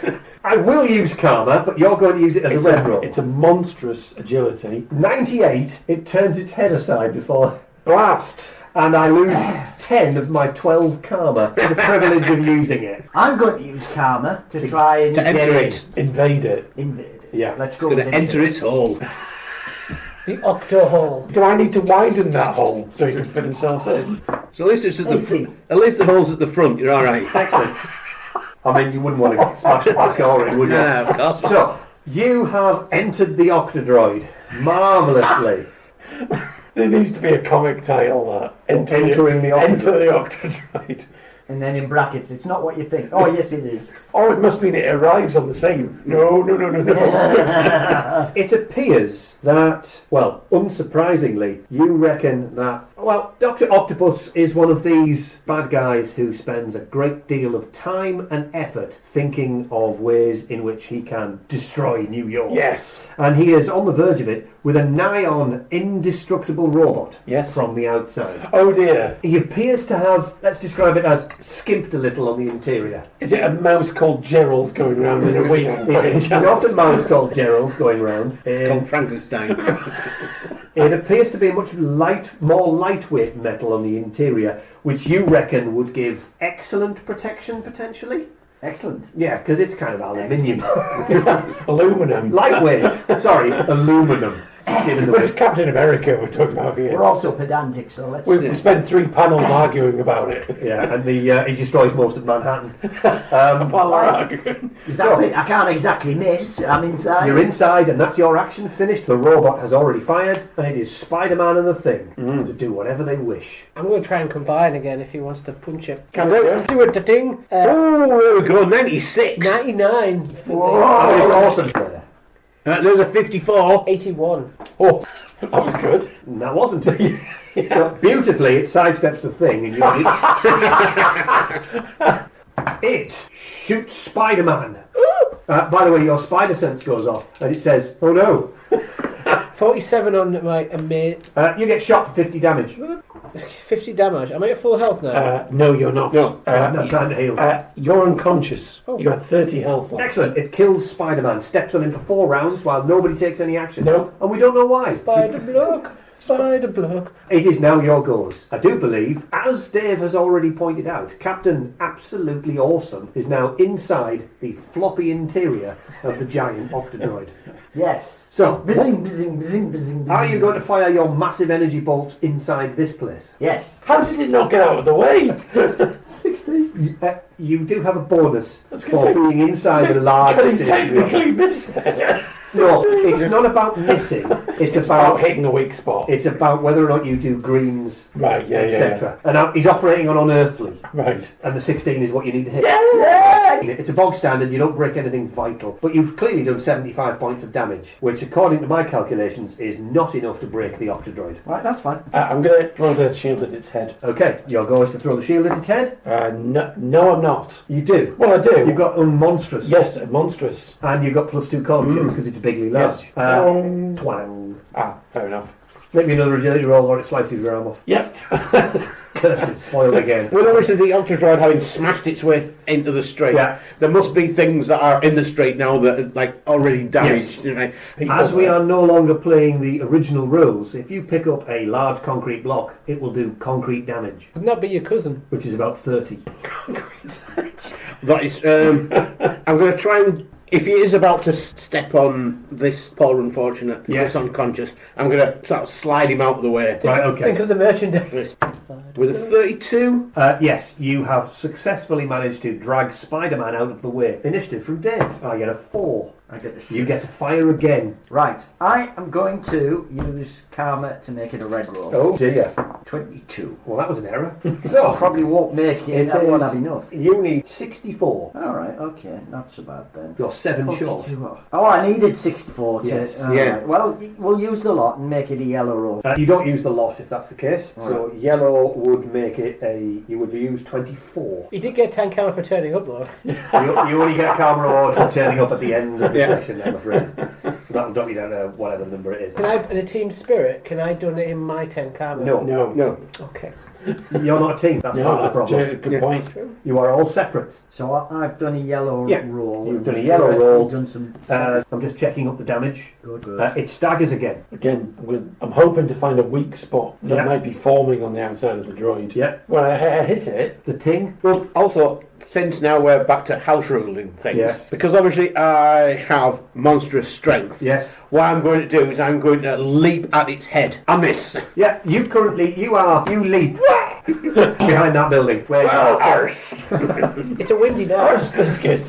I will use karma, but you're going to use it as a red roll. It's a monstrous agility. 98, it turns its head aside before... Blast! And I lose 10 of my 12 karma for the privilege of using it. I'm going to use karma to try and To enter it. Invade it. invade it. Yeah. Let's go Going with to enter its hole. The octo hole. Do I need to widen that hole so he can fit himself in? So at least it's at the 80. front. At least the hole's at the front. You're all right. Excellent. I mean, you wouldn't want to smash the back door in, would you? Yeah, of course. So, you have entered the Octodroid marvellously. There needs to be a comic title that. Entering the Octodroid. Enter the Octodroid. And then in brackets, it's not what you think. Oh, yes, it is. Oh, it must mean it arrives on the same. No. It appears that, well, unsurprisingly, you reckon that, well, Dr. Octopus is one of these bad guys who spends a great deal of time and effort thinking of ways in which he can destroy New York. Yes. And he is on the verge of it with a nigh-on indestructible robot Yes. from the outside. Oh dear. He appears to have, let's describe it as, skimped a little on the interior. Is it a mouse called Gerald going around in a wheel? It's not a mouse called Gerald going round. It's called Frankenstein. It appears to be a much more lightweight metal on the interior, which you reckon would give excellent protection, potentially? Excellent. Yeah, because it's kind of aluminium. Aluminum. Lightweight. Sorry, aluminum. Given the But it's width. Captain America we're talking about here. We're also pedantic, so let's. We spent 3 panels arguing about it. Yeah, and he destroys most of Manhattan. While we're arguing. Exactly. I can't exactly miss. I'm inside. You're inside, and that's your action finished. The robot has already fired, and it is Spider-Man and the Thing to do whatever they wish. I'm going to try and combine again if he wants to punch it. Can do. Do it, ding. Oh, there we go, 96. 99 for Oh, it's awesome. There's a 54. the 81. Oh, that was good. And that wasn't it. So beautifully, it sidesteps the Thing, and it shoots Spider-Man. By the way, your spider sense goes off, and it says, "Oh no!" 47 on my You get shot for 50 damage. 50 damage. Am I at full health now? No, you're not. No. I'm not trying to heal. You're unconscious. Oh. You had 30 health left. Excellent. It kills Spider-Man, steps on him for 4 rounds while nobody takes any action. No. And we don't know why. Spider block. Spider block. It is now your goals. I do believe, as Dave has already pointed out, Captain Absolutely Awesome is now inside the floppy interior of the giant Octodroid. Yes. So, Bizzing, bizzing, bizzing, bizzing, are you bizzing. going to fire your massive energy bolts inside this place? Yes. How did it not get out of the way? 60. You do have a bonus was for gonna say, being inside a large Can he station. technically miss it? No, it's not about missing. It's About about hitting a weak spot. it's about whether or not you do greens, Right, yeah, etc. And he's operating on unearthly, Right. and the 16 is what you need to hit. Yeah. It's a bog standard, you don't break anything vital. But you've clearly done 75 points of damage, which according to my calculations is not enough to break the Octodroid. Right, that's fine. I'm going to throw the shield at its head. Okay, your goal is to throw the shield at its head. No, I'm not. You do. Well, I do. You've got unmonstrous. Yes, monstrous. And you've got +2 confidence because it's bigly large. Yes. Twang. Fair enough. Make me another agility roll or it slices your arm off. Yes. Curse, it's spoiled again. With obviously the Ultradroid having smashed its way into the street, Yeah. there must be things that are in the street now that are like already damaged. You know. As we are no longer playing the original rules, if you pick up a large concrete block, it will do concrete damage, Wouldn't that be your cousin? which is about 30. That is, I'm going to try and. If he is about to step on this poor unfortunate, Yes. this unconscious, I'm going to sort of slide him out of the way. Right, okay. Think of the merchandise. With a 32, Yes, you have successfully managed to drag Spider-Man out of the way. Initiative from Dave. I get a 4. I get the You get to fire again. Right. I am going to use Karma to make it a red roll. Oh dear. 22. Well, that was an error. So probably won't make it. That won't have enough. You need 64. All right. Okay. Not so bad then. You're 7 short. 42 off. Oh, I needed 64 to. Yes. all Yeah. right. Well, we'll use the lot and make it a yellow roll. You don't use the lot if that's the case. All So yellow would make it you would use 24. You did get 10 count for turning up though. You only get a karma reward for turning up at the end of the Yeah. session, I'm afraid. So that'll drop you down to whatever number it is. Can I, in a team spirit, can I donate in my 10 karma? No, no. Okay. you're not a team. That's No, part of that's the a problem. good Yeah. point. True. You are all separate. So I've done a yellow Yeah, roll. you've done a and yellow the rest roll. have Done some. I'm just checking up the damage. Good. Good. It staggers again. Again, I'm hoping to find a weak spot that Yeah. might be forming on the outside of the droid. Yeah. When I hit it, The ting. Well, also, since now we're back to house ruling things, Yes. because obviously I have monstrous strength, Yes. what I'm going to do is I'm going to leap at its head. I miss. Yeah, you leap behind that building where you are, It's a windy day. Arse biscuits.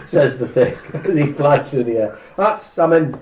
says the thing as he flies through the air.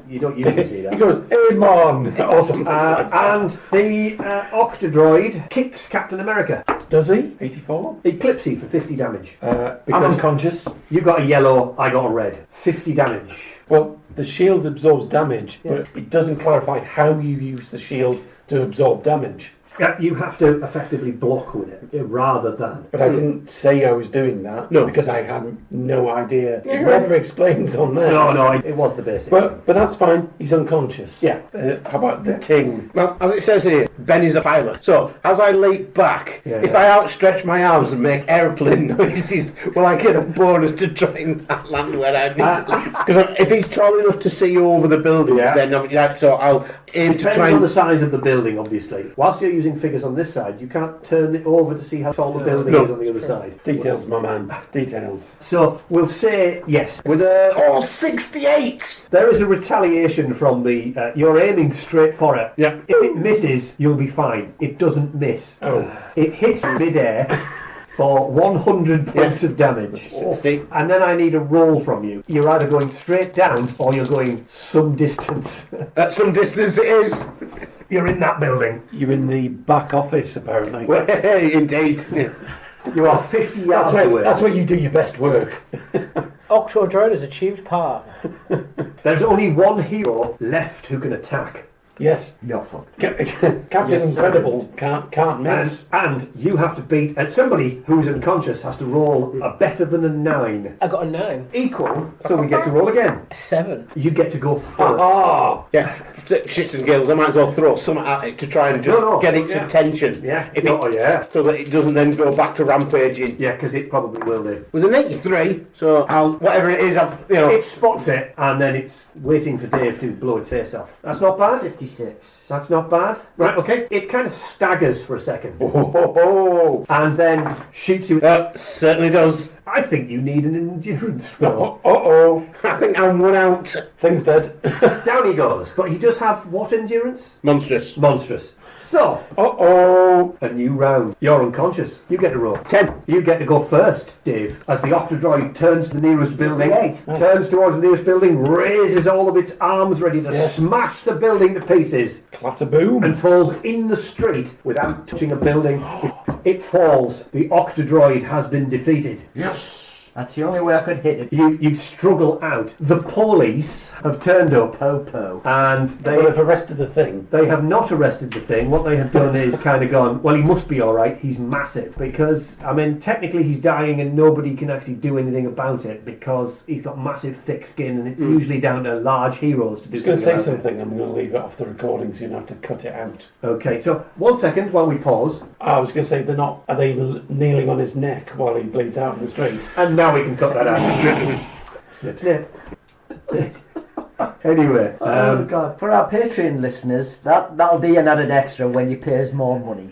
You don't usually see He that. goes, "Hey, Mon!" Awesome. And the Octodroid kicks Captain America. Does he? 84. He clips you for 50 damage. I'm Because- unconscious. You got a yellow, I got a red. 50 damage. Well, the shield absorbs damage, but it doesn't clarify how you use the shield to absorb damage. Yeah, you have to effectively block with it rather than. But I didn't say I was doing that No. because I had no idea. It never explains on there. No, it was the basic. But that's fine. He's unconscious. Yeah. How about the ting? Well, as it says here, Ben is a pilot. So, as I leap back, Yeah, if yeah. I outstretch my arms and make aeroplane noises, will I get a bonus to try and land where I need to? Because if he's tall enough to see over the buildings, Yeah. then so aim to Depends try on and... the size of the building, obviously. Whilst you're using figures on this side, you can't turn it over to see how tall the building is on the other side. Details, my man. Details. So we'll say yes. With a 68! There is a retaliation from the. You're aiming straight for it. Yeah. If it misses, you'll be fine. It doesn't miss. Oh. It hits midair for 100 points of damage. 60. And then I need a roll from you. You're either going straight down or you're going some distance. At some distance it is. You're in that building. You're in the back office, apparently. Well, indeed. You are 50 yards away. That's where you do your best work. Octodroid has achieved par. There's only one hero left who can attack. Yes. No fun. Captain Yes, Incredible can't miss. And you have to beat, and somebody who's unconscious has to roll a better than a 9. I got a 9. Equal, so we get to roll again. A 7. You get to go first. Ah! Yeah, shits and gills. I might as well throw something at it to try and just get its attention. Yeah. If yeah. So that it doesn't then go back to rampaging. Yeah, because it probably will do. With an 83, so whatever it is, It spots it, and then it's waiting for Dave to blow its face off. That's not bad. 56. That's not bad. Right, okay. It kind of staggers for a second. Oh, And then shoots you. certainly does. I think you need an endurance roll. Uh-oh. I think I'm one out. Thing's dead. Down he goes. But he does have what endurance? Monstrous. Monstrous. So, Uh-oh. a new round. You're unconscious. You get to roll. 10. You get to go first, Dave, as the Octodroid turns to the nearest building. 58. Turns towards the nearest building, raises all of its arms ready to smash the building to pieces, Clatter-boom. and falls in the street without touching a building. It falls. The Octodroid has been defeated. Yes. That's the only way I could hit it. You struggle out. The police have turned up, Po-po. and They have arrested the thing. they have not arrested the thing. What they have done is kind of gone, well, he must be all right. He's massive. Because, I mean, technically he's dying and nobody can actually do anything about it because he's got massive, thick skin, and it's usually down to large heroes to do I was going to say something about something. I'm going to leave it off the recording, so you don't have to cut it out. it. Okay, so 1 second while we pause, I was going to say, are they kneeling on his neck while he bleeds out in the streets? and now we can cut that out. Snip, snip. Anyway, Oh God! For our Patreon listeners, that'll be an added extra when you pay us more money.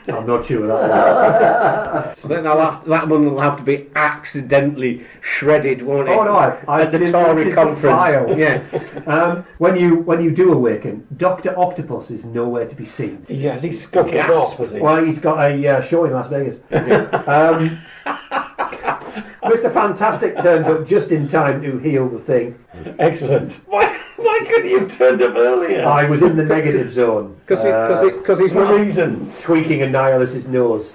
I'm not sure of that. So then that one will have to be accidentally shredded, won't it? Oh no, I At the deleted Tory the conference. file. Yeah. When you do awaken, Dr. Octopus is nowhere to be seen. Yeah, has he scuttled Yes. off, has he? Well, he's got a show in Las Vegas. Mr. Fantastic turns up just in time to heal the thing. Excellent. Why couldn't you have turned up earlier? I was in the negative zone. Because he's For not reasons. Tweaking Annihilus's nose.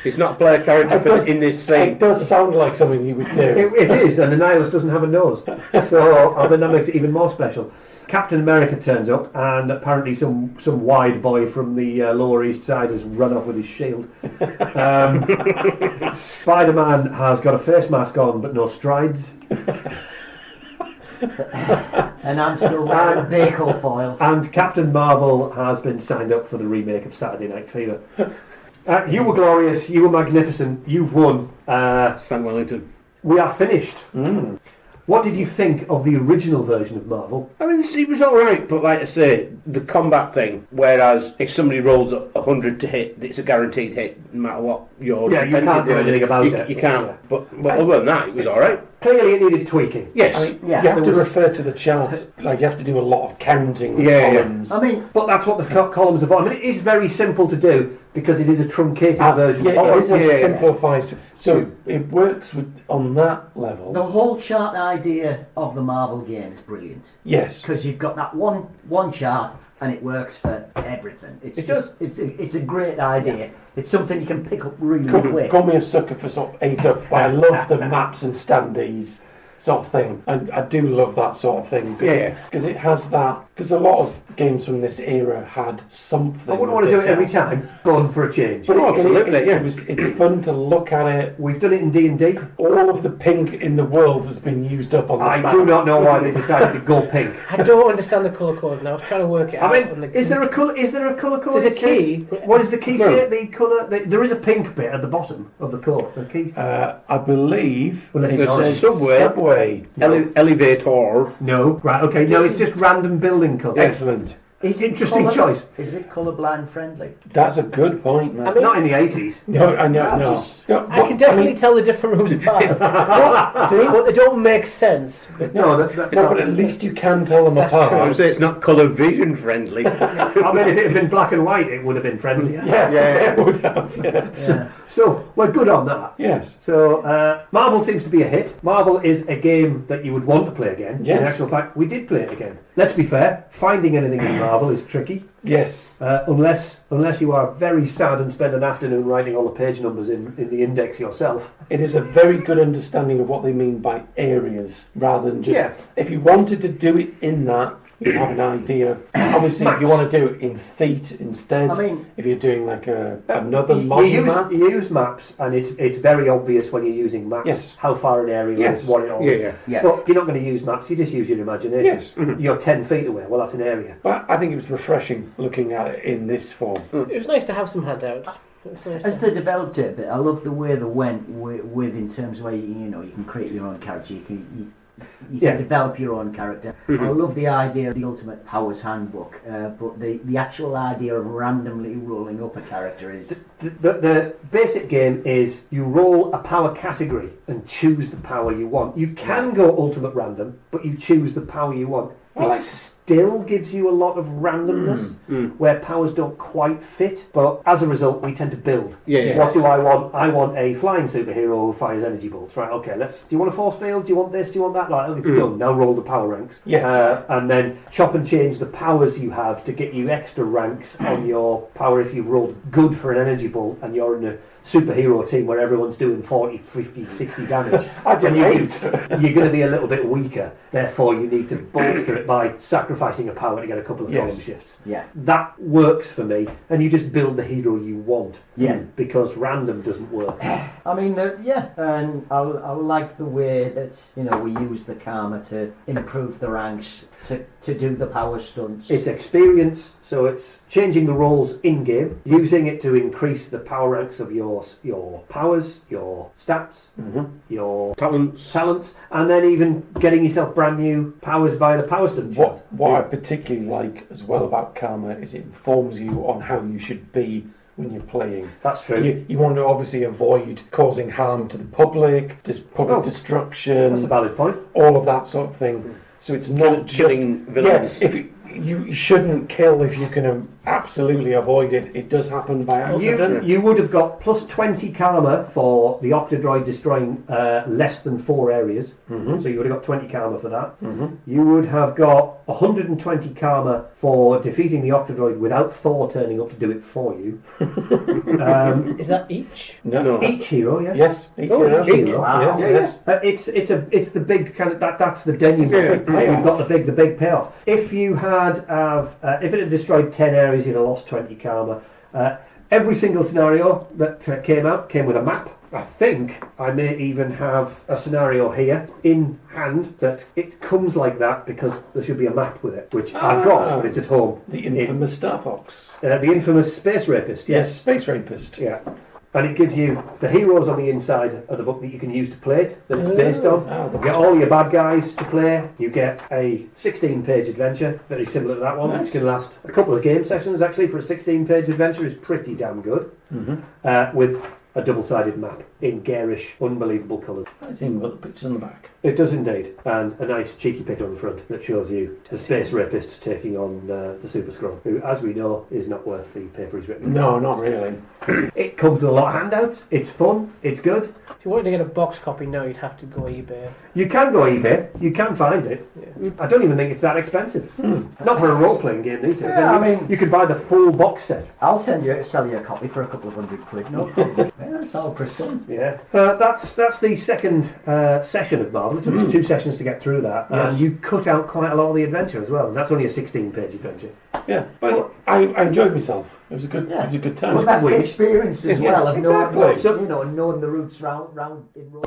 he's not a player character in this scene. It does sound like something you would do. It is, and Annihilus doesn't have a nose. So, I mean, that makes it even more special. Captain America turns up, and apparently some wide boy from the Lower East Side has run off with his shield. Spider-Man has got a face mask on, but no strides. And I'm still wearing vehicle foil. And Captain Marvel has been signed up for the remake of Saturday Night Fever. You were glorious, you were magnificent, you've won. Sam Wellington. We are finished. What did you think of the original version of Marvel? I mean, it was all right, but like I say, the combat thing. Whereas if somebody rolls 100 to hit, it's a guaranteed hit, no matter what your. Yeah, you can't do anything about it. You can't. Yeah. But other than that, it was all right. Clearly, it needed tweaking. Yes. I mean, Yeah, you have there to was- refer to the chart. Like, you have to do a lot of counting of Yeah, yeah. columns. I mean, But that's what the columns are for. I mean, it is very simple to do because it is a truncated version. Yeah, it is a yeah, yeah. simplified. So it works on that level. the whole chart idea of the Marvel game is brilliant Yes. because you've got that one chart and it works for everything. It does. It's a great idea. It's something you can pick up really quick. Call me a sucker for sort of A-Duff, but I love the maps and standees sort of thing. I do love that sort of thing. Because it has that. Because a lot of games from this era had something. I wouldn't want to do it every time. Fun for a change. But absolutely, it's fun to look at it. We've done it in D&D. All of the pink in the world has been used up on this I map. do not know why they decided to go pink. I don't understand the colour code, and I was trying to work it out. I on mean, the- is there a colour? Is there a colour code? There's a It says- key. What does the key No. say? The colour. There is a pink bit at the bottom of the code. The key. I believe Well, it it's says Subway. Subway. Elevator. No. Right. Okay. No. It's just random building colours. Excellent. Interesting choice. Is it colourblind friendly? That's a good point, man. I mean, Not in the 80s. No, I know. I No. just- No, I can definitely tell the different rooms apart. See? But they don't make sense. No, but at least you can tell them That's apart. I would say it's not colour vision friendly. I mean, if it had been black and white, it would have been friendlier. Yeah, it would have. Yeah. Yeah. So we're good on that. Yes. So Marvel seems to be a hit. Marvel is a game that you would want to play again. Yes. In actual fact, we did play it again. Let's be fair, finding anything in Marvel is tricky. Yes. Unless you are very sad and spend an afternoon writing all the page numbers in the index yourself. It is a very good understanding of what they mean by areas, rather than just... Yeah. If you wanted to do it in that, you have an idea. Obviously, if you want to do it in feet instead, I mean, if you're doing like another You model map... you use maps, and it's very obvious when you're using maps Yes. how far an area Yes. is, what it all is. Yeah. But you're not going to use maps, you just use your imagination. Yes. You're 10 feet away, well, that's an area. But I think it was refreshing looking at it in this form. It was nice to have some handouts. It was nice As to- they developed it a bit, I love the way they went with in terms of where you can create your own character, you can develop your own character. I love the idea of the Ultimate Powers Handbook, but the actual idea of randomly rolling up a character is... The basic game is you roll a power category and choose the power you want. You can go ultimate random, but you choose the power you want. It still gives you a lot of randomness where powers don't quite fit, but as a result we tend to build. Yeah. What do I want? I want a flying superhero who fires energy bolts. Right, okay, do you want a force field? Do you want this? Do you want that? Like, okay, done. Now roll the power ranks. Yes. And then chop and change the powers you have to get you extra ranks on your power if you've rolled good for an energy bolt and you're in a superhero team where everyone's doing 40, 50, 60 damage. I did You're going to be a little bit weaker, therefore you need to bolster it by sacrificing a power to get a couple of column shifts. Yeah. That works for me, and you just build the hero you want. Yeah. Because random doesn't work. I mean, and I like the way that we use the karma to improve the ranks, to do the power stunts. It's experience, so it's changing the roles in game, using it to increase the power ranks of your powers, your stats, your talents, and then even getting yourself brand new powers via the power stunt chart. What I particularly like as well about karma is it informs you on how you should be when you're playing. That's true. You want to obviously avoid causing harm to the public, destruction. That's a valid point. All of that sort of thing. So it's not Killing villains. Yeah, if you shouldn't kill if you can absolutely avoid it. It does happen by accident. You would have got plus 20 karma for the Octodroid destroying less than 4 areas. So you would have got 20 karma for that. You would have got 120 karma for defeating the Octodroid without Thor turning up to do it for you. Is that each? No. Each hero, yes. Yes. Each Each hero. Wow. Yes. It's the big kind of that's the denouement. You've got the big payoff. If you had if it had destroyed 10 areas, you'd have lost 20 karma. Every single scenario that came with a map. I think I may even have a scenario here in hand that it comes like that because there should be a map with it, which I've got, but it's at home. The infamous Star Fox. The infamous Space Rapist, Yes, Space Rapist. Yeah. And it gives you the heroes on the inside of the book that you can use to play it, that it's based on. Oh, You get all your bad guys to play. You get a 16-page adventure, very similar to that one, Nice. which can last a couple of game sessions, actually, for a 16-page adventure is pretty damn good. With a double-sided map in garish, unbelievable colours. I've seen the pictures on the back. It does indeed, and a nice cheeky picture on the front that shows you the Space Rapist taking on the Super Skrull, who, as we know, is not worth the paper he's written. No, not really. It comes with a lot of handouts. It's fun. It's good. If you wanted to get a box copy now, you'd have to go eBay. You can go eBay. You can find it. I don't even think it's that expensive. Not for a role-playing game these days. Yeah, I mean- you could buy the full box set. I'll sell you a copy for a couple of £100. No problem. Yeah, it's all Christian. Yeah, that's the second session of Marvel. It took us 2 sessions to get through that, Yes. and you cut out quite a lot of the adventure as well. And that's only a 16-page adventure. Yeah, but I enjoyed myself. It was a good time. Well, that's the experience as well of knowing, exactly. knowing the routes round in Rome.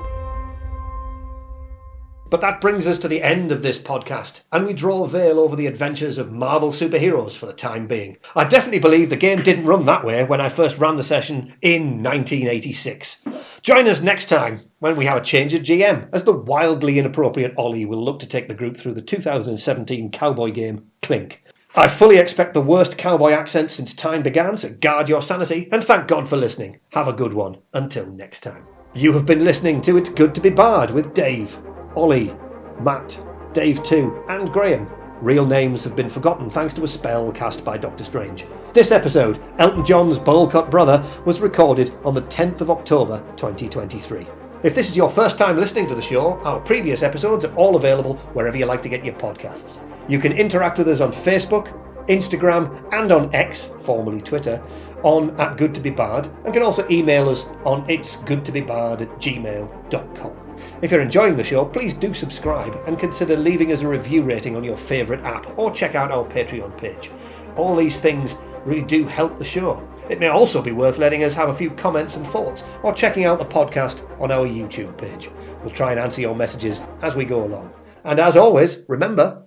But that brings us to the end of this podcast, and we draw a veil over the adventures of Marvel superheroes for the time being. I definitely believe the game didn't run that way when I first ran the session in 1986. Join us next time when we have a change of GM, as the wildly inappropriate Ollie will look to take the group through the 2017 cowboy game Clink. I fully expect the worst cowboy accent since time began, so guard your sanity, and thank God for listening. Have a good one. Until next time. You have been listening to It's Good to be Bard with Dave, Ollie, Matt, Dave 2, and Graham. Real names have been forgotten thanks to a spell cast by Doctor Strange. This episode, Elton John's bowl-cut brother, was recorded on the 10th of October 2023. If this is your first time listening to the show, our previous episodes are all available wherever you like to get your podcasts. You can interact with us on Facebook, Instagram, and on X, formerly Twitter, on @goodtobebard, and can also email us on itsgoodtobebard@gmail.com. If you're enjoying the show, please do subscribe and consider leaving us a review rating on your favourite app, or check out our Patreon page. All these things really do help the show. It may also be worth letting us have a few comments and thoughts, or checking out the podcast on our YouTube page. We'll try and answer your messages as we go along. And as always, remember...